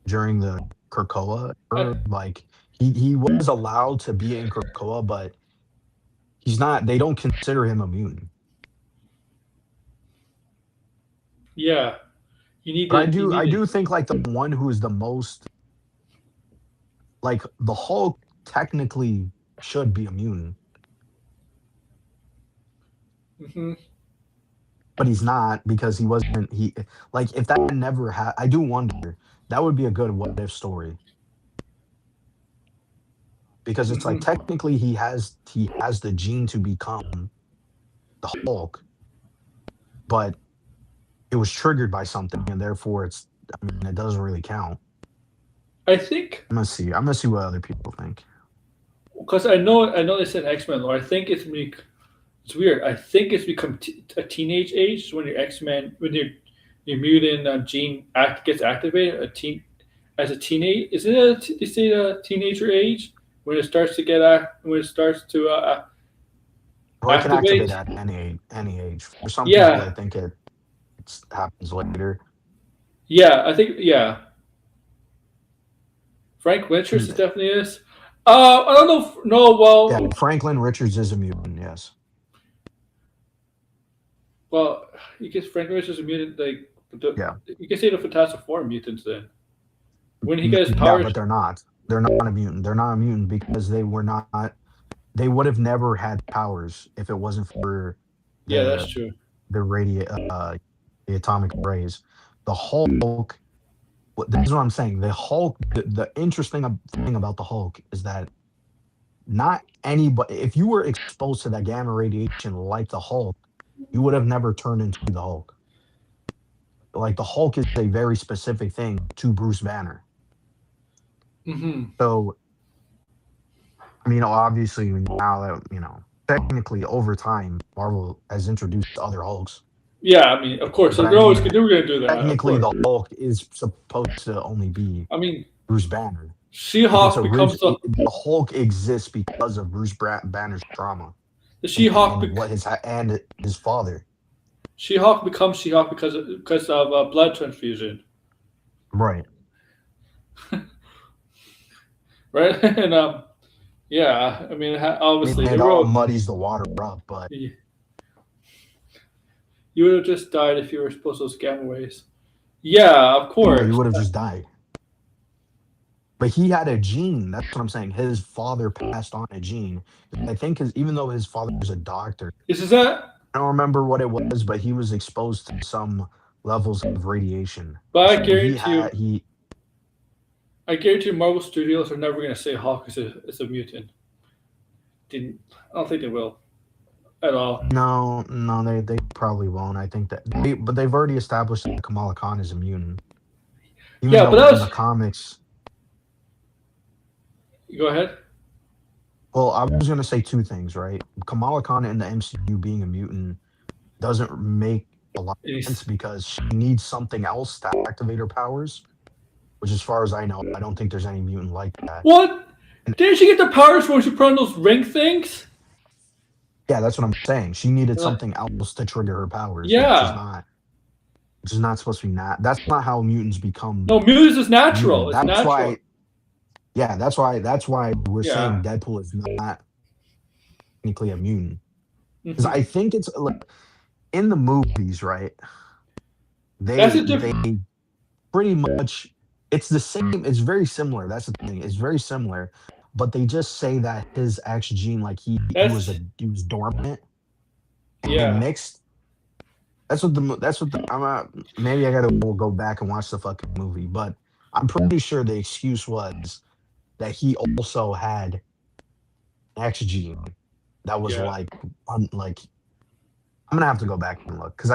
B: during the Krakoa,
A: I,
B: or like he was allowed to be in Krakoa, but he's not. They don't consider him a mutant.
A: yeah.
B: But
A: You
B: I
A: need
B: do
A: it.
B: think like the one who is the most like the Hulk technically should be a mutant,
A: Hmm.
B: but he's not because he wasn't. He like if that never had, I do wonder that would be a good what if story because it's like
A: Hmm.
B: technically he has the gene to become the Hulk, but it was triggered by something and therefore it's I mean it doesn't really count.
A: I think
B: I'm gonna see what other people think.
A: because I know they said X Men lore. I think it's weird. I think it's become a teenage age when your X Men when your mutant gene gets activated. A teen as a teenage isn't it? They say a teenager age when it starts to when it starts to
B: Well, it can activate
A: activate.
B: at any age. For some people, I
A: Yeah,
B: think it happens later.
A: yeah. I think yeah. Frank Winters
B: Mm,
A: is definitely is. I don't know. No,
B: yeah,
A: well,
B: Franklin Richards is a mutant. Yes.
A: well. You guess Frank Winters is a mutant. Like
B: Yeah.
A: you can say the Fantastic Four mutants then. When he gets
B: Yeah,
A: powers,
B: but they're not. They're not a mutant. They're not a mutant because they were not. They would have never had powers if it wasn't for
A: yeah, that's
B: the
A: true.
B: the the atomic rays. The Hulk. This is what I'm saying. The Hulk. The interesting thing about the Hulk is that not anybody. If you were exposed to that gamma radiation like the Hulk, you would have never turned into the Hulk. Like the Hulk is a very specific thing to Bruce Banner.
A: Hmm.
B: So I mean, obviously now that technically over time, Marvel has introduced other Hulks,
A: Yeah, I mean, of course,
B: but
A: they're
B: I
A: always
B: mean,
A: they were gonna do that. Of
B: technically
A: course.
B: the Hulk is supposed to only be
A: I mean,
B: Bruce Banner, but
A: She-Hulk becomes
B: the Hulk exists because of Banner's trauma
A: the She-Hulk.
B: and and his father.
A: She-Hulk becomes She-Hulk because of blood transfusion,
B: Right.
A: right? And yeah, I mean,
B: I mean,
A: obviously they
B: it all
A: wrote.
B: muddies the water up, but
A: You would have just died if you were supposed to those gamma waves. Yeah, of
B: Yeah, you
A: course.
B: would have just died. But he had a gene. That's what I'm saying. His father passed on a gene. I think even though his father was a doctor,
A: This is that.
B: I don't remember what it was, but he was exposed to some levels of radiation.
A: But
B: So
A: I guarantee you, Marvel Studios are never going to say Hawk is a mutant. Didn't. I don't think they will at all.
B: no, they probably won't. I think but they've already established that Kamala Khan is a mutant. Even
A: Yeah, but
B: though
A: that
B: in the
A: was.
B: comics,
A: Go ahead.
B: well, I was gonna say two things, right? Kamala Khan in the MCU being a mutant doesn't make a lot of sense
A: He's,
B: because she needs something else to activate her powers. Which, as far as I know, I don't think there's any mutant like that.
A: what?
B: And
A: Didn't she get the powers when she put on those ring things?
B: yeah, that's what I'm saying. She needed
A: Uh,
B: something else to trigger her powers,
A: yeah.
B: which is not supposed to be not. That's not how mutants become
A: No, mutants is natural.
B: mutant.
A: It's natural.
B: That's why we're saying
A: Yeah.
B: Deadpool is not technically a mutant. Because
A: Hmm.
B: I think it's like in the movies, right?
A: That's a
B: They
A: different.
B: pretty much it's the same. It's very similar. That's the thing. It's very similar, but they just say that his X gene, like
A: That's
B: he was dormant and it
A: yeah.
B: mixed. That's what the maybe I gotta go back and watch the fucking movie, but I'm pretty sure the excuse was that he also had X gene that was
A: Yeah.
B: like I'm gonna have to go back and look because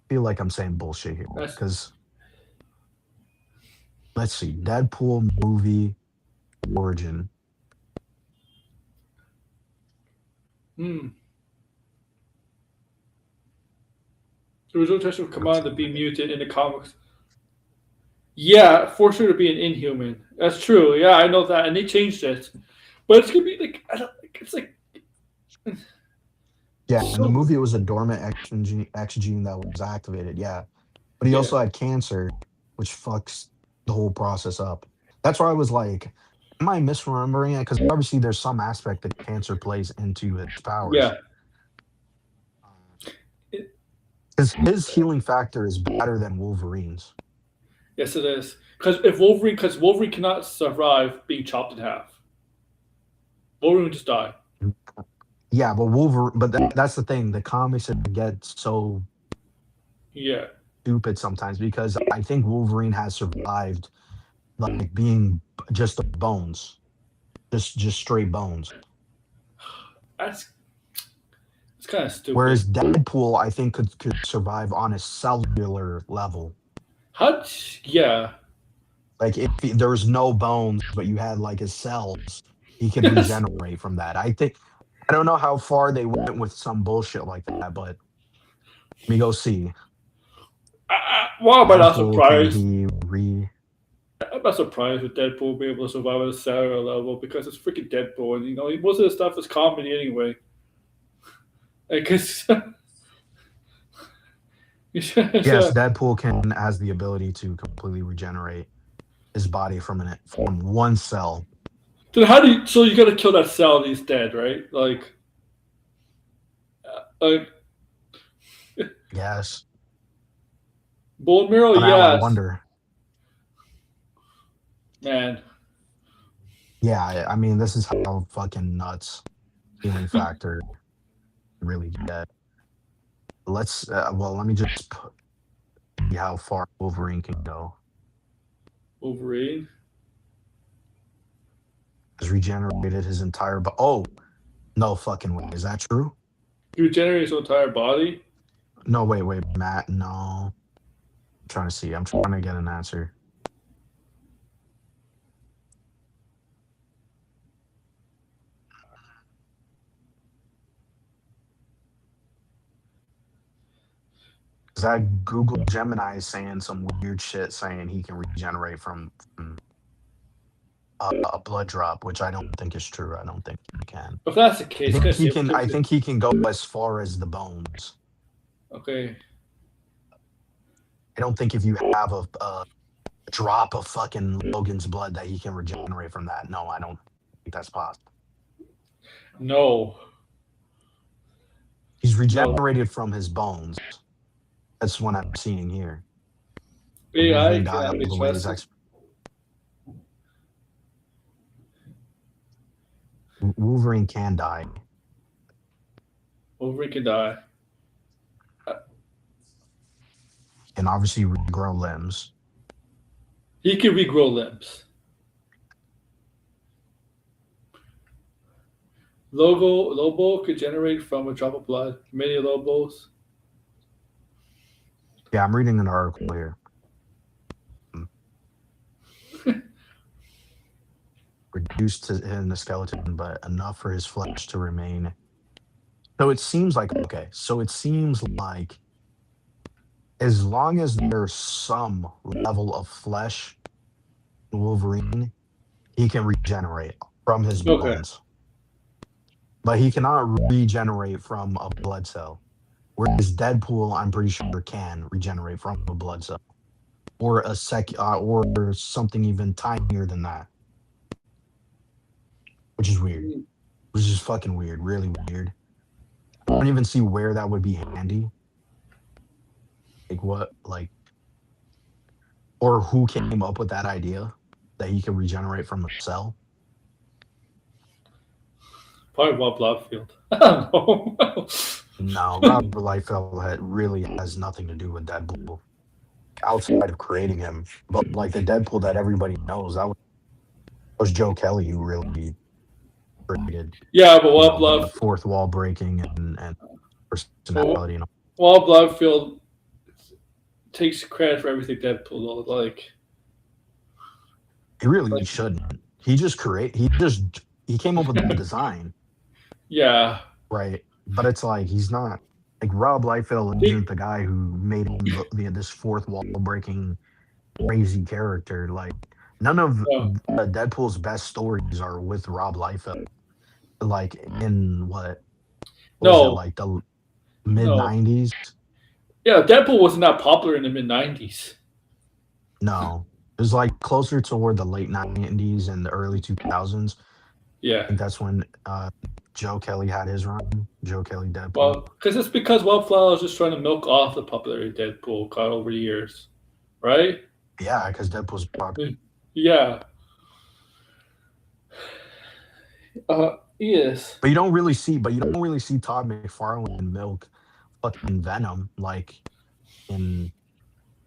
B: feel like I'm saying bullshit here.
A: That's.
B: Because let's see, Deadpool movie origin.
A: Hmm. There was no intention of
B: Let's
A: Command to be mutant in the comics. Yeah, forced her to be an Inhuman. That's true. Yeah, I know that, and they changed it. But it's gonna be like I don't. It's like
B: Yeah, in the
A: so.
B: movie it was a dormant X gene that was activated. Yeah, but he
A: Yeah.
B: also had cancer, which fucks the whole process up. That's why I was like, am I misremembering it? Because obviously there's some aspect that cancer plays into his powers.
A: Yeah. It,
B: Because his healing factor is better than Wolverine's.
A: yes, it is. Because Wolverine cannot survive being chopped in half. Wolverine would just die.
B: Yeah, but that's the thing. The comics get so
A: Yeah.
B: stupid sometimes because I think Wolverine has survived like being just the bones, just straight bones.
A: That's it's kind of stupid.
B: Whereas Deadpool, I think could survive on a cellular level.
A: How? Yeah.
B: Like if there was no bones, but you had like his cells, he could
A: Yes.
B: regenerate from that. I don't know how far they went with some bullshit like that, but let me go see.
A: Why am I not
B: Deadpool can
A: surprised?
B: be re
A: I'm not surprised with Deadpool being able to survive at a cellular level because it's freaking Deadpool, and most of the stuff is comedy anyway. Because
B: Yes, Deadpool can has the ability to completely regenerate his body from one cell.
A: then how do you? So you got to kill that cell and he's dead, right? Like
B: Yes.
A: bone marrow,
B: So now I
A: yes,
B: wonder.
A: man.
B: Yeah, I mean, this is how fucking nuts healing factor really get. Let me just see how far Wolverine can go.
A: Wolverine.
B: Has regenerated his entire oh, no fucking way. Is that true?
A: He regenerates his entire body.
B: No, wait, Matt. No. I'm trying to see. I'm trying to get an answer. Is that Google Gemini is saying some weird shit saying he can regenerate from a blood drop, which I don't think is true. I don't think he can.
A: If that's the case, it's gonna save him.
B: I think he can go as far as the bones.
A: Okay.
B: I don't think if you have a drop of fucking Logan's blood that he can regenerate from that. No, I don't think that's possible.
A: No.
B: He's he's
A: No.
B: regenerated from his bones. That's what I'm seeing here.
A: AI
B: Wolverine died
A: cannot be
B: all the way. His
A: trusted.
B: Wolverine can die.
A: Wolverine can die.
B: And obviously regrow limbs.
A: He can regrow limbs. Lobo could generate from a drop of blood. Many Lobos.
B: Yeah, I'm reading an article here. Reduced in the skeleton, but enough for his flesh to remain. So it seems like okay. So it seems like as long as there's some level of flesh in Wolverine, he can regenerate from his
A: Okay.
B: bones. But he cannot regenerate from a blood cell. Whereas Deadpool, I'm pretty sure, can regenerate from a blood cell, or or something even tinier than that, which is weird. Which is fucking weird, really weird. I don't even see where that would be handy. Like what, like, or who came up with that idea that he could regenerate from a cell?
A: Probably Rob Liefeld. I don't know.
B: No, Robert Liefeld really has nothing to do with Deadpool outside of creating him. But like the Deadpool that everybody knows, was Joe Kelly who really created,
A: Yeah, but Rob
B: the
A: Liefeld.
B: fourth wall breaking and personality and all.
A: Rob Liefeld takes credit for everything Deadpool does. Like,
B: He really shouldn't. He came up with the design,
A: yeah.
B: right? But it's like he's not like Rob Liefeld isn't the guy who made him this fourth wall breaking crazy character. Like none of
A: No.
B: Deadpool's best stories are with Rob Liefeld. Like in what was it,
A: No.
B: like the mid
A: No.
B: '90s?
A: Yeah, Deadpool wasn't that popular in the mid '90s.
B: No, it was like closer toward the late '90s and the early 2000s. I
A: Yeah.
B: think that's when Joe Kelly had his run. Joe Kelly Deadpool.
A: Well, because it's because Rob Liefeld was just trying to milk off the popularity of Deadpool got over the years, right?
B: Yeah, because Deadpool's popular.
A: Yeah. Yes.
B: But you don't really see Todd McFarlane milk fucking Venom like in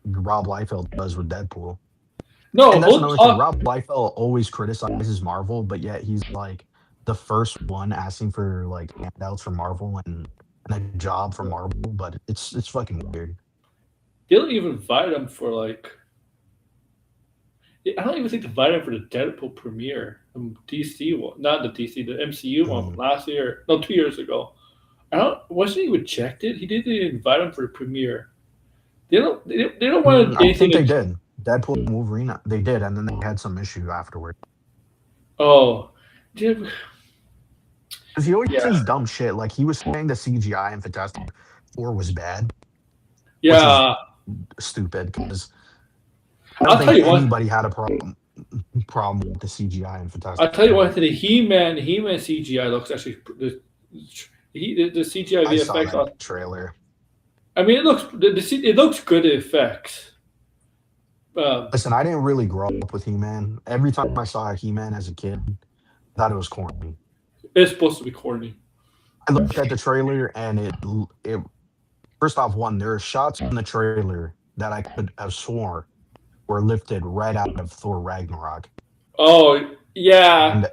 B: Rob Liefeld does with Deadpool.
A: No,
B: And that's another thing. Rob Liefeld always criticizes Marvel, but yet he's like the first one asking for like handouts from Marvel and a job from Marvel. But it's fucking weird.
A: they don't even invite him for like. I don't even think they invited him for the Deadpool premiere. DC one, not the DC, the MCU one last year. No, 2 years ago. Wasn't he rejected? He didn't even invite him for the premiere. They don't want
B: I think they did. Deadpool and Wolverine, they did, and then they had some issue afterward.
A: Oh,
B: because he always says dumb shit. Like he was saying the CGI in Fantastic Four was bad.
A: Yeah,
B: which is stupid because I don't think anybody had a problem with the CGI in Fantastic.
A: I'll tell you what, the He-Man CGI looks actually the CGI VFX on
B: trailer.
A: I mean, it looks good effects.
B: Listen, I didn't really grow up with He-Man. Every time I saw He-Man as a kid, I thought it was corny.
A: It's supposed to be corny.
B: I looked at the trailer and it first off, there are shots in the trailer that I could have sworn were lifted right out of Thor Ragnarok.
A: Oh yeah.
B: And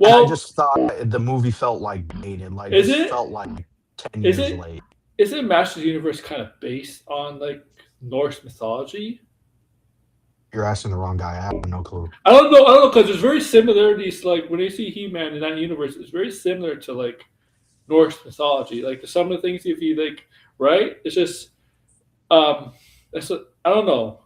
B: I just thought the movie felt like dated. Like it felt like 10 years late.
A: Isn't Masters Universe kind of based on like Norse mythology?
B: You're asking the wrong guy. I have no clue.
A: I don't know because there's very similarities. Like when you see He-Man in that universe, it's very similar to like Norse mythology. Like some of the things if you like, right? It's just, I don't know.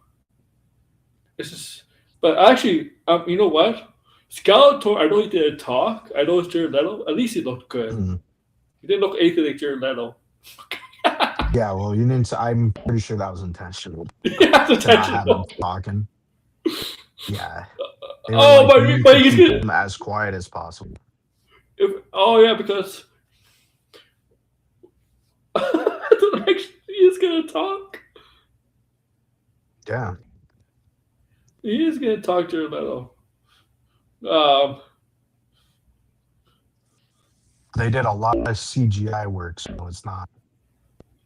A: It's just, but actually, you know what? Skeletor, I know he didn't talk. I know it's Jared Leto. At least he looked good. Mm-hmm. He didn't look anything like Jared Leto.
B: Yeah, well, you didn't. I'm pretty sure that was intentional.
A: Yeah, it's intentional.
B: Not have him talking. Yeah.
A: But he's
B: keep him as quiet as possible.
A: Yeah, because Actually, he is gonna talk.
B: Yeah,
A: He is gonna talk Jared Leto. Um,
B: they did a lot of CGI work, so it's not,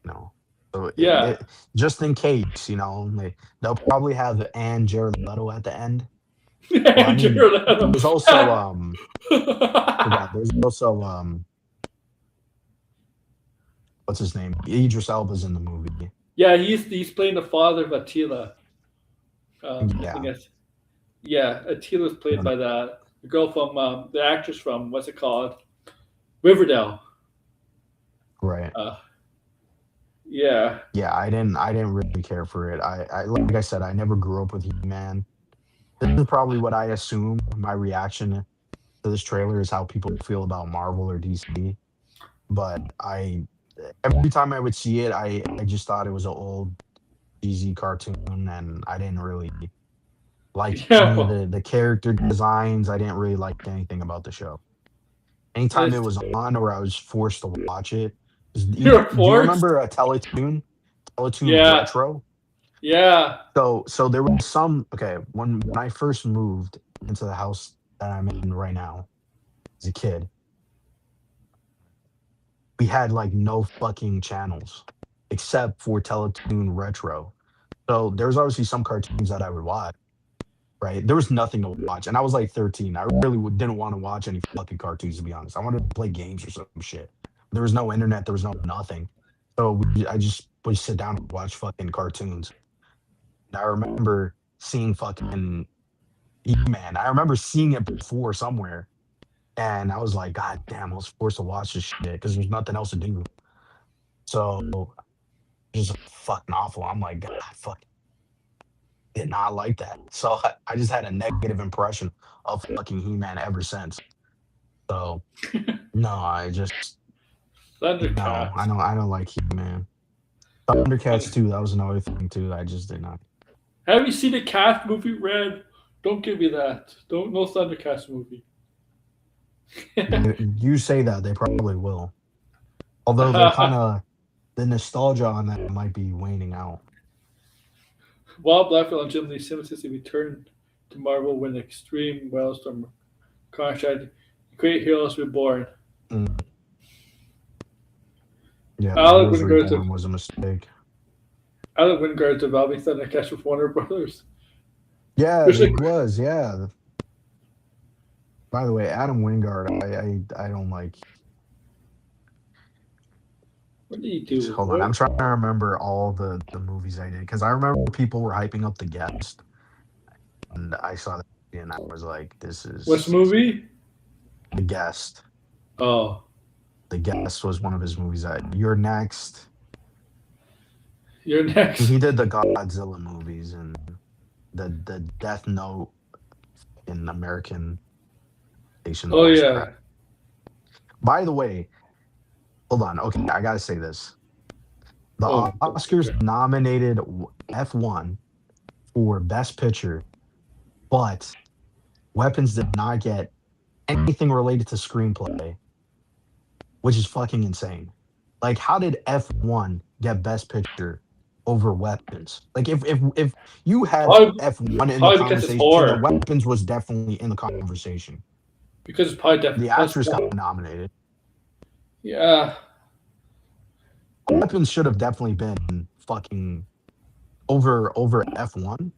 B: you know. So
A: yeah,
B: just in case, they'll probably have and Jared Leto at the end. Well, I mean,
A: Jared Leto.
B: there's also forgot. There's also what's his name? Idris Elba's in the movie.
A: Yeah, he's playing the father of Attila. I think
B: Yeah,
A: that's yeah. Attila's played by the girl from the actress from what's it called, Riverdale.
B: right.
A: Uh, yeah,
B: Yeah, I didn't really care for it. I like I said, I never grew up with He-Man. This is probably what I assume my reaction to this trailer is how people feel about Marvel or DC. But I every time I would see it, I just thought it was an old cheesy cartoon, and I didn't really like
A: yeah.
B: any of the character designs. I didn't really like anything about the show. Anytime it
A: It's,
B: was on or I was forced to watch it, 'cause
A: you're
B: do you
A: forced.
B: remember a Teletoon
A: Yeah,
B: Retro?
A: yeah,
B: So there was some okay, when I first moved into the house that I'm in right now as a kid, we had like no fucking channels except for Teletoon Retro. So there was obviously some cartoons that I would watch, right? There was nothing to watch, and I was like 13. I really didn't want to watch any fucking cartoons to be honest. I wanted to play games or some shit. There was no internet. There was no nothing. So I just would sit down and watch fucking cartoons. And I remember seeing fucking He-Man. I remember seeing it before somewhere, and I was like, God damn, I was forced to watch this shit because there's nothing else to do. So it's just fucking awful. I'm like, God, fuck, did not like that. So I just had a negative impression of fucking He-Man ever since. So no, I just no,
A: Thundercats.
B: I don't like He-Man. Thundercats too. That was another thing too. I just did not.
A: Have you seen the Cats movie, Red? Don't give me that. Don't no Thundercats movie.
B: You say that they probably will. Although they're kind of the nostalgia on that might be waning out.
A: Bob Blackwell and Jim Lee Simmons returned to Marvel when Extreme Wildstorm contract Great Heroes Reborn.
B: Mm, yeah, the
A: Alec
B: Heroes
A: Wingard's
B: Reborn was a mistake.
A: Alec Wingard developing Thundercats with Warner Brothers.
B: Yeah,
A: Which
B: it
A: like,
B: was. Yeah. By the way, Adam Wingard, I don't like.
A: what did he do?
B: Hold on, I'm
A: What,
B: trying to remember all the movies I did because I remember people were hyping up The Guest, and I saw that and I was like, "This
A: what's the
B: is
A: movie?
B: The Guest."
A: Oh,
B: The Guest was one of his movies. You're Next.
A: you're next.
B: He did the Godzilla movies and the Death Note in American Station,
A: Oh
B: all this
A: yeah.
B: crap. By the way, hold on. Okay, I gotta say this. The
A: Oh,
B: Oscars nominated F1 for Best Picture, but Weapons did not get anything related to screenplay, which is fucking insane. Like, how did F1 get Best Picture over Weapons? Like, if you had
A: probably,
B: F1 in the
A: probably because it's
B: conversation, then
A: horror.
B: Weapons was definitely in the conversation.
A: Because it's probably
B: The
A: plus.
B: actress got nominated.
A: Yeah,
B: Weapons should have definitely been fucking over F1.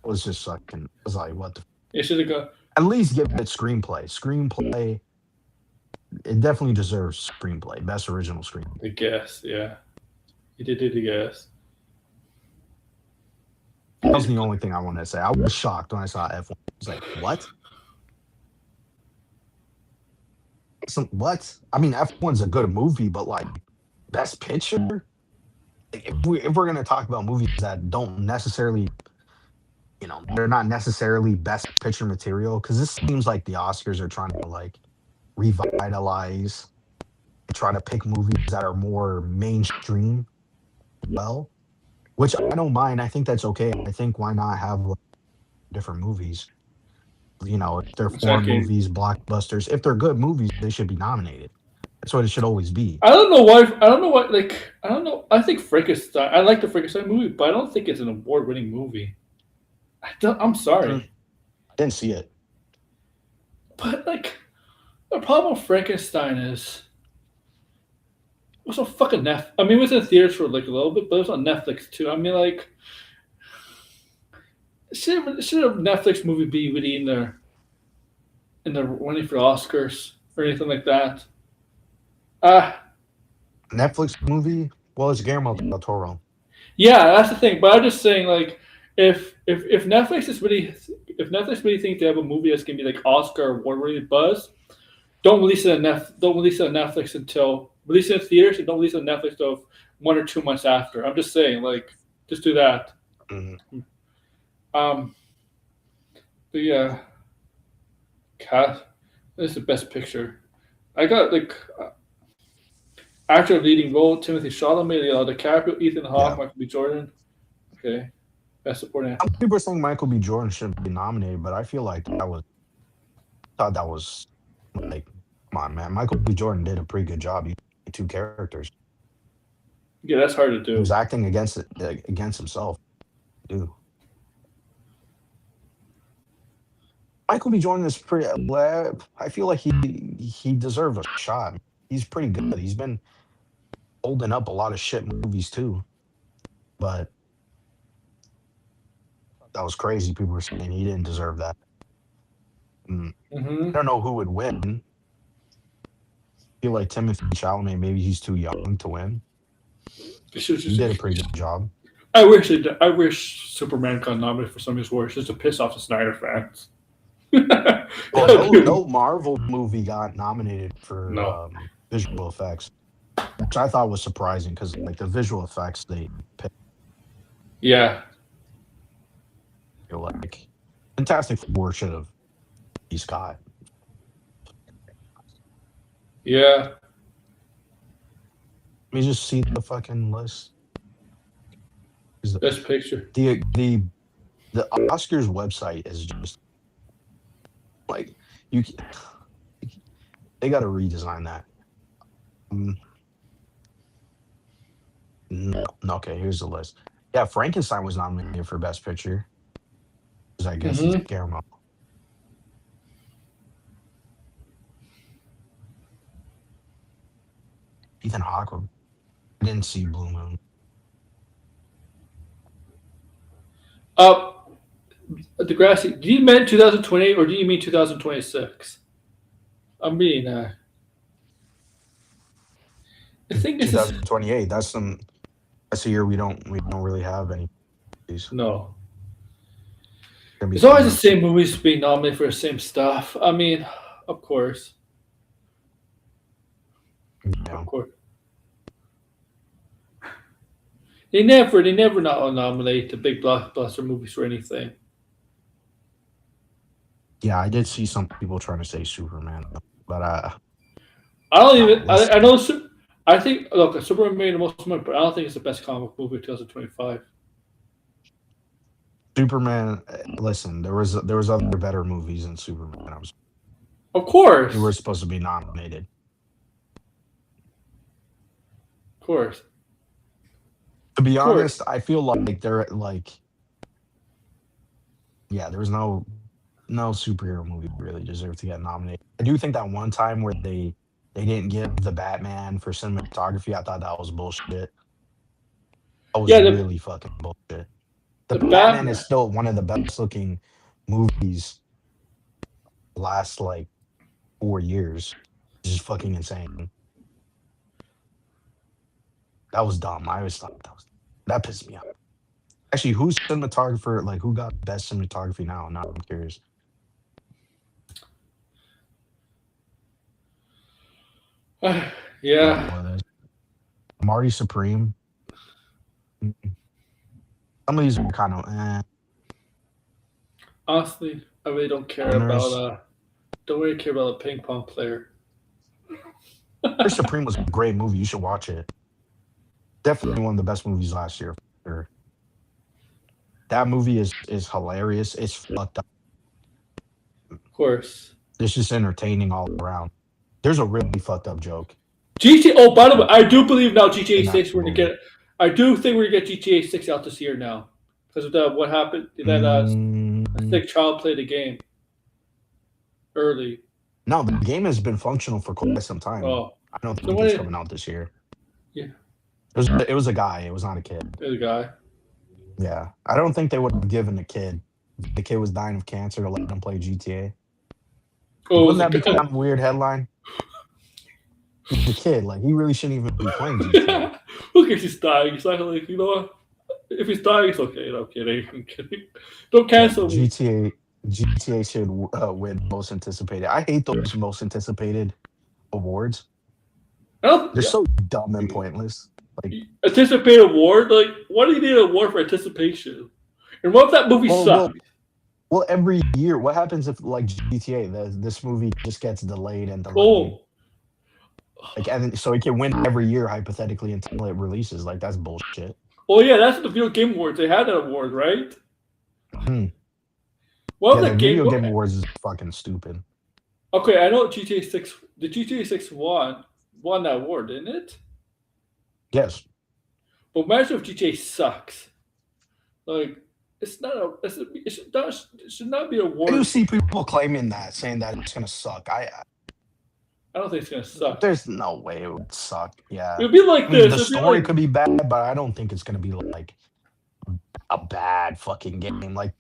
B: Was just fucking. Was like, what the?
A: it should have gone.
B: At least give it screenplay. Screenplay. It definitely deserves screenplay. Best original screen.
A: I guess. Yeah, he did it. I guess.
B: That was the only thing I wanted to say. I was shocked when I saw F1. I was like, what? What? I mean, F1's a good movie, but like, best picture? Like, if we're gonna talk about movies that don't necessarily, they're not necessarily best picture material, because this seems like the Oscars are trying to like revitalize, try to pick movies that are more mainstream. Well, which I don't mind. I think that's okay. I think why not have like, different movies? If they're foreign
A: Exactly.
B: movies, blockbusters, if they're good movies, they should be nominated. That's what it should always be.
A: I don't know why. I don't know what. Like, I don't know. I think Frankenstein. I like the Frankenstein movie, but I don't think it's an award-winning movie. I'm
B: Mm,
A: sorry,
B: I didn't see it.
A: but like, the problem with Frankenstein is it was on fucking Netflix. I mean, it was in theaters for like a little bit, but it was on Netflix too. I mean, like, should a Netflix movie be really in the running for Oscars or anything like that? Ah,
B: Netflix movie? Well, it's Guillermo del Toro.
A: yeah, that's the thing. But I'm just saying, like, if Netflix is really if Netflix really think they have a movie that's gonna be like Oscar award worthy buzz, don't release it on Netflix until release it in theaters and don't release it on Netflix until 1 or 2 months after. I'm just saying, like, just do that.
B: Mhm.
A: Um, but yeah, Cat, this is the best picture. I got like actor leading role: Timothy Chalamet, Leonardo DiCaprio, Ethan Hawke,
B: Yeah.
A: Michael B. Jordan. Okay, best supporting actor.
B: Some people are saying Michael B. Jordan shouldn't be nominated, but I feel like thought that was like, come on, man. Michael B. Jordan did a pretty good job. He played two characters.
A: Yeah, that's hard to
B: He was
A: do.
B: acting against himself, dude. Michael B. Jordan is pretty. I feel like he deserved a shot. He's pretty good. He's been holding up a lot of shit movies too, but that was crazy. People were saying he didn't deserve that. Mm,
A: Mm-hmm.
B: I don't know who would win. I feel like Timothy Chalamet. Maybe he's too young to win. He did a pretty good job.
A: I wish Superman got nominated for some of his work just to piss off the Snyder fans.
B: Well, no Marvel movie got nominated for
A: No.
B: visual effects, which I thought was surprising because like the visual effects they picked,
A: Yeah.
B: like Fantastic Four should have he's got.
A: Yeah.
B: Let me just see the fucking list. Is
A: Best picture.
B: the Oscars website is just like you they got to redesign that. Mm, no, okay, here's the list. Yeah, Frankenstein was nominated for Best Picture. 'Cause I guess it's
A: Mm-hmm.
B: Guillermo. Ethan Hawke. I didn't see Blue Moon.
A: Uh, Degrassi, do you mean 2028 or do you mean 2026? I mean, the thing is, this
B: 2028. That's a year we don't really have any. It's
A: no.
B: gonna be
A: It's always the
B: 20.
A: same movies being nominated for the same stuff. I mean, of course, of
B: Yeah,
A: course. They never not nominate the big blockbuster movies for anything.
B: yeah. I did see some people trying to say Superman, but
A: I don't
B: no.
A: even. I know. I think look, Superman made the most money, but I don't think it's the best comic book movie of 2025.
B: Superman. Listen, there was other better movies than Superman.
A: Of
B: They were
A: course,
B: supposed to be nominated.
A: of course,
B: To be
A: of course.
B: honest, I feel like they're like, yeah, there was no superhero movie really deserved to get nominated. I do think that one time where they didn't give the Batman for cinematography, I thought that was bullshit. That was
A: Yeah,
B: really fucking bullshit. The
A: the
B: Batman is
A: Batman.
B: still one of the best looking movies last like 4 years. It's just fucking insane. That was dumb. I always thought that pissed me off. Actually, who's cinematographer? Like, who got best cinematography now? Now I'm curious. I don't
A: Yeah,
B: know what it is. Marty Supreme. Mm, some of these are kind of
A: honestly, I really don't care about.
B: winners.
A: Don't really care about a ping pong player.
B: Marty Supreme was a great movie. You should watch it. Definitely one of the best movies last year. For sure. That movie is hilarious. It's fucked up.
A: Of course.
B: It's just entertaining all around. There's a really fucked up joke.
A: GTA. Oh, by the way, I do believe now GTA
B: in that
A: 6 we're gonna
B: movie.
A: get. I do think we're gonna get GTA 6 out this year now because of what happened that I
B: Mm,
A: think child played the game early.
B: no, the game has been functional for quite some time.
A: Oh,
B: I don't
A: so
B: think it's
A: what?
B: coming out this year.
A: Yeah,
B: It was a guy. It was not a kid.
A: there's a guy.
B: Yeah, I don't think they would have given the kid. The kid was dying of cancer to let him play GTA. Like,
A: Oh, it was
B: wouldn't
A: a
B: that be
A: guy.
B: kind of a weird headline? He's a kid. Like he really shouldn't even be playing GTA.
A: Who cares? He's dying. He's like, you know what? If he's dying, it's okay. No, I'm kidding. I'm kidding. Don't
B: Yeah,
A: cancel me.
B: GTA should win most anticipated. I hate those most anticipated awards.
A: I don't.
B: They're
A: Yeah.
B: so dumb and pointless. Like,
A: Anticipate award? Like, why do you need an award for anticipation? And what if that movie
B: well,
A: sucked?
B: well, well. Every year, what happens if like GTA, this movie just gets delayed and delayed?
A: Oh,
B: Like, and so it can win every year hypothetically until it releases. Like, that's bullshit.
A: oh yeah, that's the Video Game Awards. They had that award, right?
B: Hmm.
A: What
B: Yeah,
A: was
B: the
A: that game?
B: video game awards is fucking stupid.
A: Okay, I know GTA 6. The GTA 6 won that award, didn't it?
B: Yes,
A: But imagine if GTA sucks. Like, it's not a. It should not be
B: I do
A: awarded.
B: see people claiming that, saying that it's gonna suck.
A: I don't think it's gonna suck.
B: There's no way it would suck.
A: It
B: Yeah,
A: would be like
B: I mean
A: this.
B: the
A: It'd be
B: story
A: like
B: could be bad, but I don't think it's gonna be like a bad fucking game. Like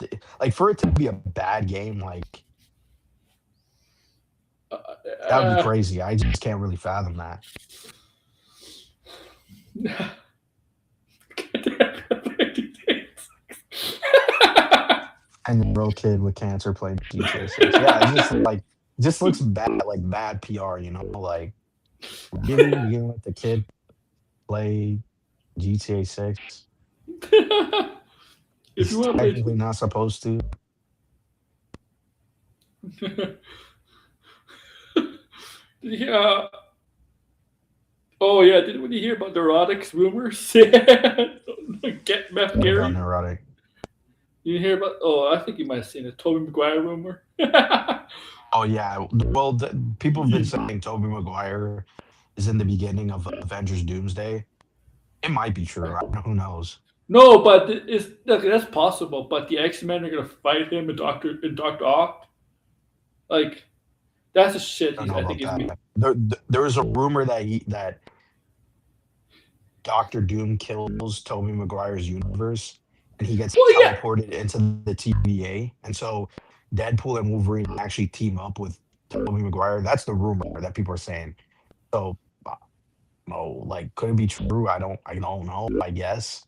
B: for it to be a bad game, like
A: uh,
B: that would be
A: uh,
B: crazy. I just can't really fathom that. And a real kid with cancer playing GTA 6. Yeah, it's just like just looks bad, like bad PR. Like really, you gonna let the kid play GTA 6?
A: If you
B: He's
A: want to
B: technically not supposed to.
A: play, yeah. Oh yeah, didn't you hear about neurotics rumors? Get Meth
B: What about
A: Gary.
B: neurotic?
A: You hear about? Oh, I think you might have seen it. Toby Maguire rumor.
B: Oh yeah. Well, people have been saying Tobey Maguire is in the beginning of Avengers Doomsday. It might be true. Who knows?
A: No, but it's okay, that's possible. But the X Men are gonna fight him and Doctor Oct. Like that's a shit.
B: I don't know
A: I
B: about
A: think he's me.
B: that. There was a rumor that Doctor Doom kills Tobey Maguire's universe, and he gets
A: Well, yeah.
B: teleported into the TVA, and so Deadpool and Wolverine actually team up with Tobey Maguire. That's the rumor that people are saying. So, no, like, could it be true? I don't know. I guess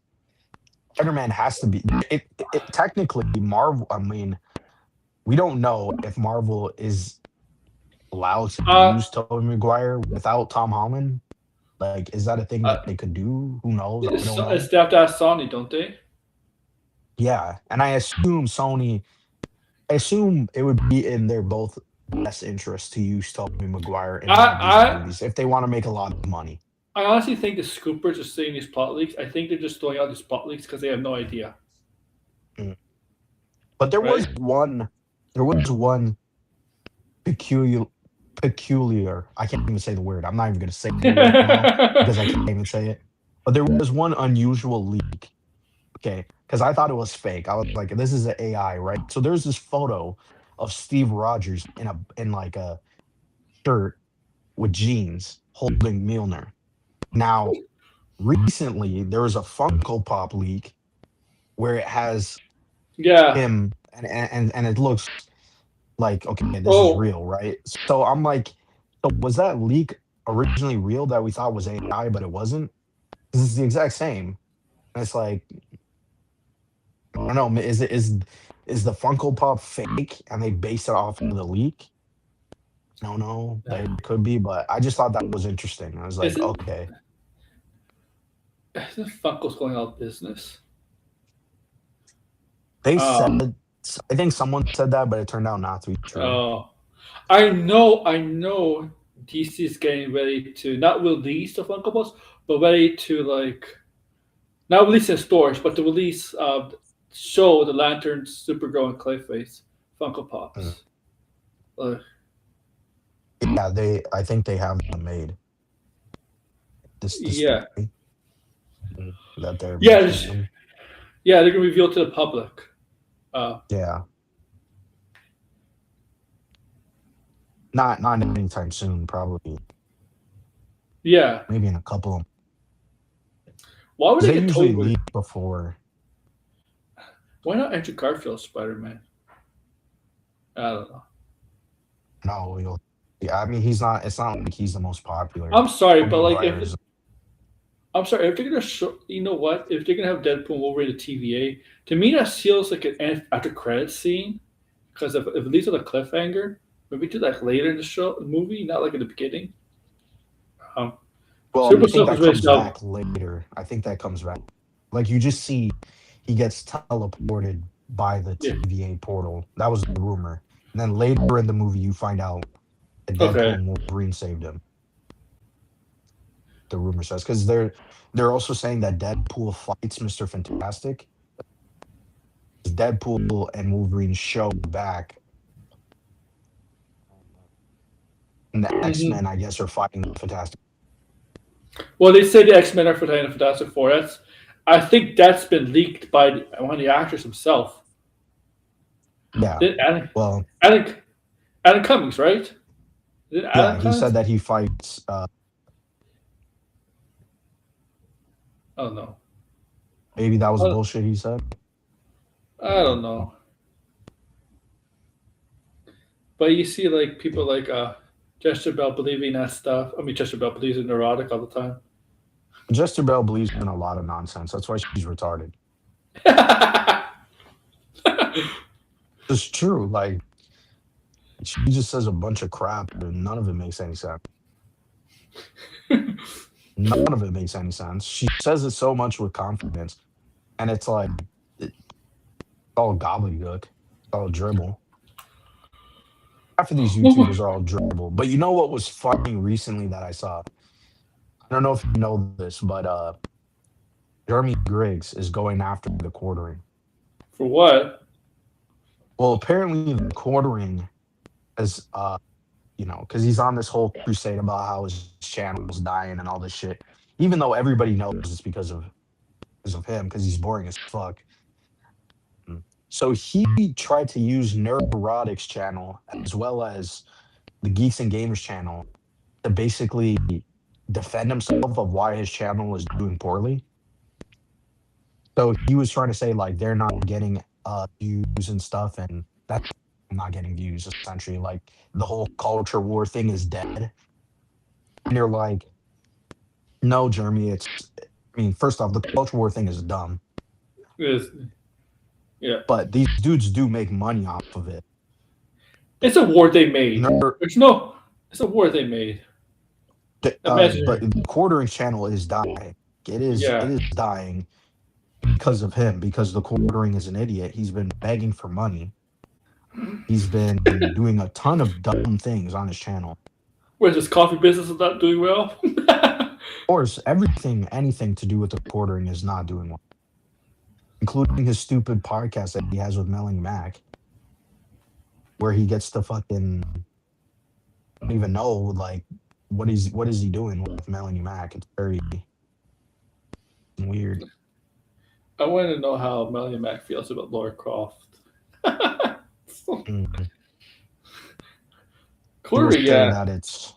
B: Spider-Man has to be. It technically Marvel. I mean, we don't know if Marvel is allowed to
A: Uh,
B: use Tobey Maguire without Tom Holland. Like, is that a thing
A: uh
B: that they could do? Who knows? I don't
A: it's
B: know.
A: they have to ask Sony, don't they?
B: Yeah, and I assume Sony. I assume it would be in their both best interest to use Tobey Maguire in one of these
A: I
B: movies if they want to make a lot of money.
A: I honestly think the Scoopers are saying these plot leaks. I think they're just throwing out these plot leaks because they have no idea,
B: Mm. But there
A: right?
B: was one. There was one peculiar. Peculiar. I can't even say the word. I'm not even going to say the word now because I can't even say it. But there was one unusual leak. Okay, because I thought it was fake. I was like, this is an AI, right? So there's this photo of Steve Rogers in like a shirt with jeans holding Mjolnir. Now, recently there was a Funko Pop leak where it has
A: Yeah.
B: him and it looks like okay, this is
A: Oh,
B: real, right? So I'm like, so was that leak originally real that we thought was AI, but it wasn't? This is the exact same. And it's like, I don't know. Is the Funko Pop fake and they based it off of the leak? I don't know. That could be, but I just thought that was interesting. I was like,
A: isn't
B: okay.
A: isn't Funko's going out of business?
B: They
A: Um.
B: said, I think someone said that, but it turned out not to be true.
A: Oh, I know. DC is getting ready to not release the Funko Pops, but ready to like not release in stores, but to release show the Lantern, Supergirl, and Clayface Funko
B: Mm.
A: Pops. Uh,
B: Yeah, I think they have them made. this
A: Yeah,
B: story that they're
A: yeah,
B: making them.
A: yeah. They're gonna reveal it to the public. Uh,
B: Yeah, not anytime soon. Probably
A: yeah.
B: maybe in a couple of.
A: Why would
B: 'Cause
A: they
B: they
A: get
B: usually
A: told?
B: leak before.
A: Why not Andrew Garfield Spider Man? I don't know.
B: No, yeah. I mean, he's not. It's not like he's the most popular.
A: I'm sorry,
B: Tobey
A: but like
B: Maguire
A: if
B: is.
A: I'm sorry if they're gonna show, you know what? If they're gonna have Deadpool and Wolverine the TVA, to me that feels like an after credits scene. Because if it leaves with a cliffhanger, maybe do that later in the show movie, not like in the beginning. Um,
B: Well,
A: Super
B: I think
A: Stuff is
B: that
A: really
B: comes
A: dumb.
B: back later. I think that comes back. Like you just see, he gets teleported by the
A: Yeah.
B: TVA portal. That was the rumor. And then later in the movie, you find out that Deadpool
A: Okay.
B: and Wolverine saved him. The rumor says because they're also saying that Deadpool fights Mister Fantastic. Deadpool and Wolverine show back, and the X
A: hmm
B: Men, I guess, are fighting Fantastic.
A: Well, they say the X Men are fighting the Fantastic Four. I think that's been leaked by one of the actors himself.
B: Yeah.
A: Did
B: Well,
A: Alan, Alan Cummings, right? Did
B: yeah.
A: Alan
B: He
A: Cummings?
B: said that he fights.
A: Oh no,
B: Maybe that was
A: I,
B: bullshit. He said.
A: I don't know. But you see, like people like Jester Bell believing that stuff. I mean, Jester Bell believes in neurotic all the time.
B: Jester Bell believes in a lot of nonsense. That's why she's retarded. It's true. Like she just says a bunch of crap, and none of it makes any sense. None of it makes any sense. She says it so much with confidence, and it's like it's all gobbledygook, it's all dribble. Half of these YouTubers are all dribble. But you know what was funny recently that I saw? I don't know if you know this, but Jeremy Griggs is going after the quartering.
A: For what?
B: Well, apparently the quartering is because he's on this whole crusade about how his channel is dying and all this shit. Even though everybody knows it's because of him, because he's boring as fuck. So he tried to use Neurotics channel as well as the Geeks and Gamers channel to basically defend himself of why his channel was doing poorly. So he was trying to say like they're not getting views and stuff, and that's not getting views essentially. Like the whole culture war thing is dead. And you're like, no, Jeremy, I mean, first off, the culture war thing is dumb.
A: Is yeah.
B: But these dudes do make money off of it.
A: It's a war they made.
B: Ner-
A: It's no. It's a war they made.
B: but
A: Imagine.
B: the quartering channel is dying. It
A: Yeah.
B: is dying because of him, because the quartering is an idiot. He's been begging for money. He's been doing a ton of dumb things on his channel.
A: Where's this coffee business is not doing well?
B: Of course, anything to do with the quartering is not doing well, including his stupid podcast that he has with Melanie Mac, where he gets to fucking I don't even know like what is he doing with Melanie Mac? It's very weird.
A: I want to know how Melanie Mac feels about Laura Croft.
B: Mm. He was
A: Corey,
B: saying
A: yeah.
B: that it's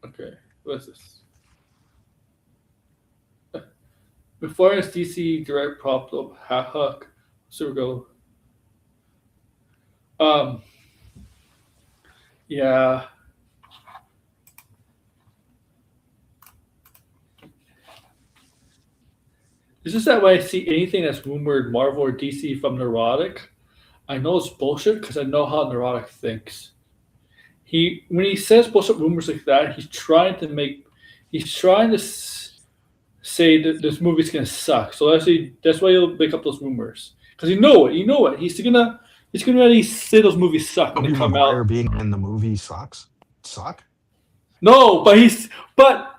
A: Okay, what's this? Before his DC direct propped up Huck, so we go. Um, yeah. It's just that when I see anything that's rumored Marvel or DC from Neurotic, I know it's bullshit because I know how Neurotic thinks. When he says bullshit rumors like that, he's trying to say that this movie's gonna suck. So that's why he'll make up those rumors because you know it. He's gonna really say those movies suck when
B: Tobey
A: they come
B: Maguire
A: out.
B: being in the movie sucks. Suck?
A: No, but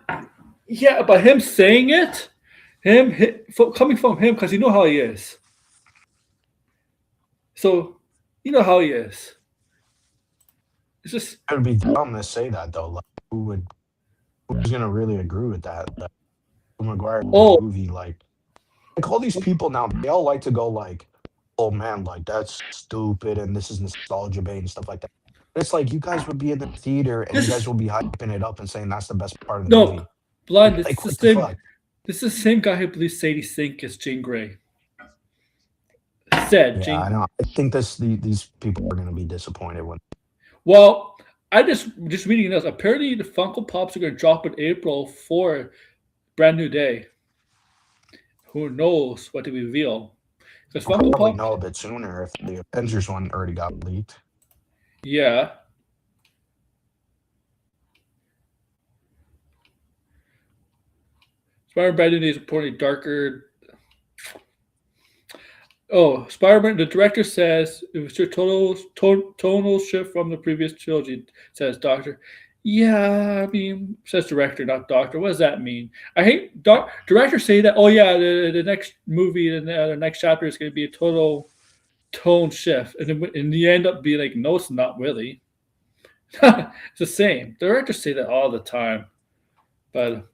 A: yeah, but him saying it, coming from him because you know how he is. So You know how he is. It's just
B: It would be dumb to say that though. Like, who's gonna really agree with that? That Maguire
A: oh
B: movie, like all these people now, they all like to go like, "Oh man, like that's stupid," and this is nostalgia bait and stuff like that. But it's like you guys would be in the theater and you
A: this
B: guys
A: is
B: will be hyping it up and saying that's the best part of the
A: no
B: movie.
A: blind. This is
B: Like
A: the
B: what the
A: same.
B: fuck?
A: This is the same guy who believes Sadie Sink is Jean Grey. Said
B: Yeah, I
A: Jean.
B: know. I think these people are gonna be disappointed when.
A: Well, I just reading this. Apparently, the Funko Pops are going to drop in April for Brand New Day. Who knows what to reveal? Because
B: I'll
A: Funko
B: probably
A: Pop,
B: know a bit sooner if the Avengers one already got leaked.
A: yeah. Spider-Man Brand New Day is reportedly darker. Oh, Spider-Man. The director says it was a tonal shift from the previous trilogy. Says Doctor. Yeah, I mean, says director, not doctor. What does that mean? I hate directors say that. Oh yeah, the next movie, the next chapter is going to be a total tone shift, and you end up being like, no, it's not really. It's the same. Directors say that all the time, but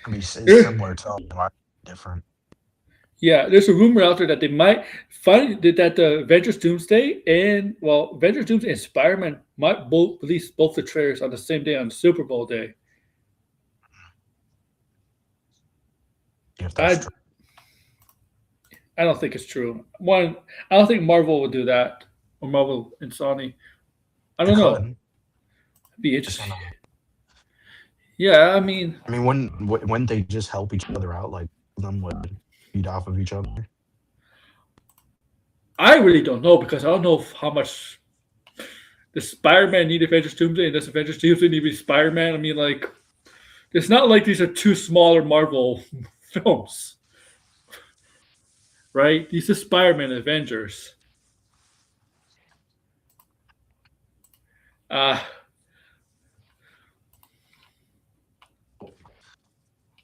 B: I mean, it's
A: there,
B: similar to why different.
A: yeah, there's a rumor out there that they might find that the Avengers Doomsday and Avengers Doomsday and Spider-Man might both release both the trailers on the same day on Super Bowl day.
B: If that's
A: I
B: true,
A: I don't think it's true. One, I don't think Marvel would do that, or Marvel and Sony. I
B: they
A: don't know.
B: could.
A: It'd be
B: Just
A: interesting.
B: wanna.
A: Yeah, I mean,
B: I mean, when they just help each other out, like them would feed off of each other.
A: I really don't know because I don't know how much the Spider-Man need Avengers Doomsday and this Avengers Doomsday need to be Spider-Man. I mean, like, it's not like these are two smaller Marvel films, right? These are Spider-Man Avengers. Uh,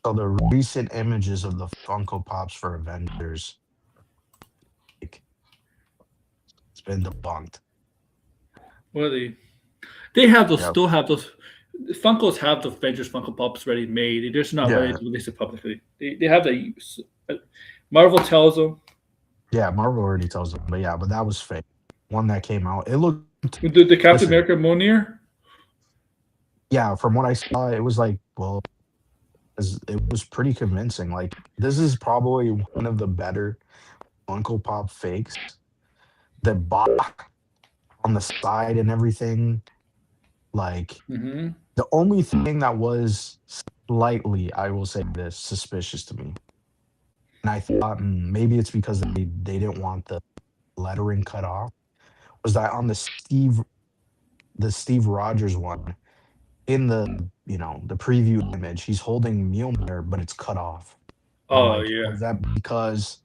B: So the recent images of the Funko Pops for Avengers, like, it's been debunked.
A: what are they? They have those.
B: Yeah,
A: Still have those. Funkos have the Avengers Funko Pops ready made. They're just not ready
B: yeah,
A: to release it publicly. They have the. Marvel tells them.
B: yeah. Marvel already tells them, but yeah, but that was fake. One that came out, it looked.
A: The Captain
B: Listen,
A: America Mjolnir.
B: yeah, from what I saw, it was like, well, it was pretty convincing. Like this is probably one of the better Funko Pop fakes. The box on the side and everything, like
A: Mm-hmm.
B: the only thing that was slightly, I will say this, suspicious to me, and I thought maybe it's because they didn't want the lettering cut off, was that on the Steve Rogers one in the preview image, he's holding Mjolnir, but it's cut off. And I'm
A: Oh
B: like,
A: yeah.
B: was that because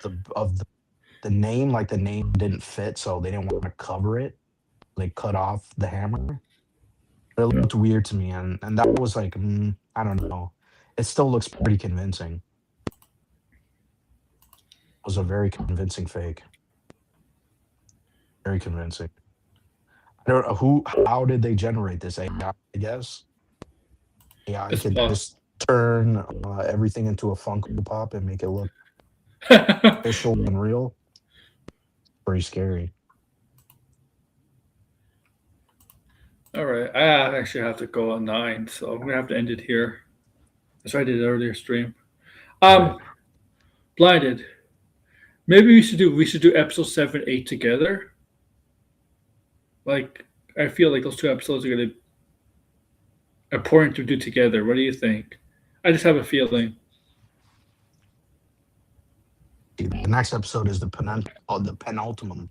B: the name, like the name didn't fit, so they didn't want to cover it? They cut off the hammer. It
A: Yeah.
B: looked weird to me, and that was like, I don't know. It still looks pretty convincing. It was a very convincing fake. Very convincing. I don't know how did they generate this AI, I guess. AI
A: It's
B: could
A: possible.
B: just turn everything into a Funko Pop and make it look official and real. Pretty scary.
A: All right. I actually have to go at 9, so I'm gonna have to end it here. That's what I did earlier stream.
B: All right.
A: Um, Blinded. Maybe we should do episode 7, 8 together. Like I feel like those two episodes are gonna important to do together. What do you think? I just have a feeling.
B: The next episode is the penultimate
A: Oh, is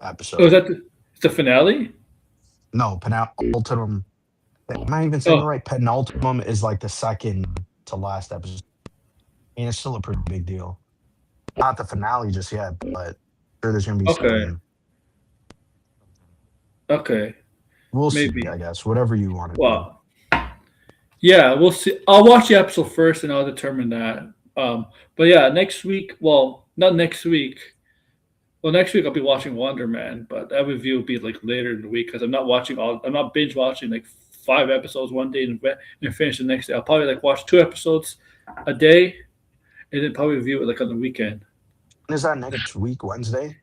B: episode.
A: that the finale?
B: No, penultimate. Am I even saying it
A: Oh,
B: right? Penultimum is like the second to last episode. And it's still a pretty big deal. Not the finale just yet, but sure there's gonna be
A: okay,
B: some.
A: okay,
B: We'll see,
A: maybe.
B: I guess. Whatever you want to do.
A: Well, yeah, we'll see. I'll watch the episode first, and I'll determine that. But yeah, next week. Well, not next week. Well, next week I'll be watching Wonder Man, but that review will be like later in the week because I'm not watching all. I'm not binge watching like 5 episodes one day and finish the next day. I'll probably like watch 2 episodes a day, and then probably review it like on the weekend.
B: Is that next week, Wednesday?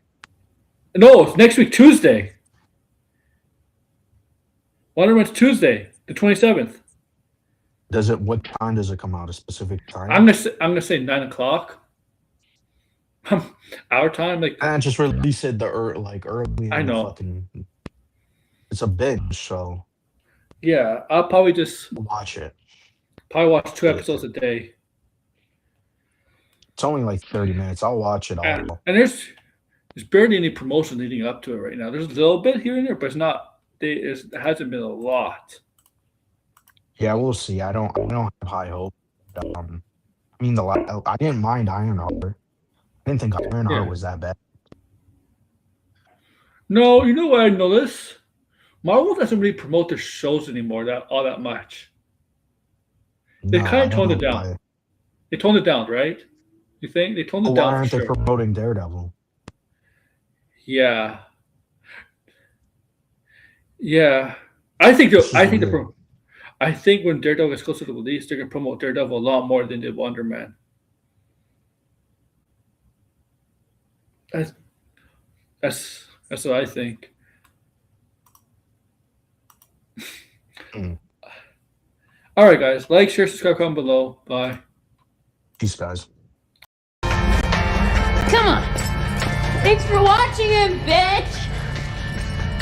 A: No, it's next week Tuesday. Wonder Man's Tuesday, the 27th.
B: Does it? What time does it come out? A specific time?
A: I'm gonna say 9 o'clock. Our time, like
B: And just release it like early.
A: I
B: In
A: know.
B: Fucking, it's a binge, so
A: yeah, I'll probably just
B: watch it.
A: watch 2 episodes a day.
B: It's only like 30 minutes. I'll watch it
A: And,
B: all.
A: and there's barely any promotion leading up to it right now. There's a little bit here and there, but it's not. It hasn't been a lot.
B: Yeah, we'll see. I don't have high hope. I mean, I didn't mind Ironheart. I didn't think Ironheart
A: Yeah.
B: was that bad.
A: No, you know what I noticed? Marvel doesn't really promote their shows anymore all that much. They
B: No,
A: kind
B: I
A: of
B: don't
A: toned it
B: know
A: down.
B: why.
A: They toned it down, right? You think they toned it
B: Why
A: down for
B: aren't they
A: sure?
B: promoting Daredevil?
A: Yeah, yeah. I think
B: This is
A: I think
B: weird.
A: I think when Daredevil gets closer to release, they're gonna promote Daredevil a lot more than they did Wonder Man. That's that's what I think.
B: Mm.
A: All right, guys. Like, share, subscribe, comment below. Bye.
B: Peace, guys.
C: Come on. Thanks for watching him, bitch.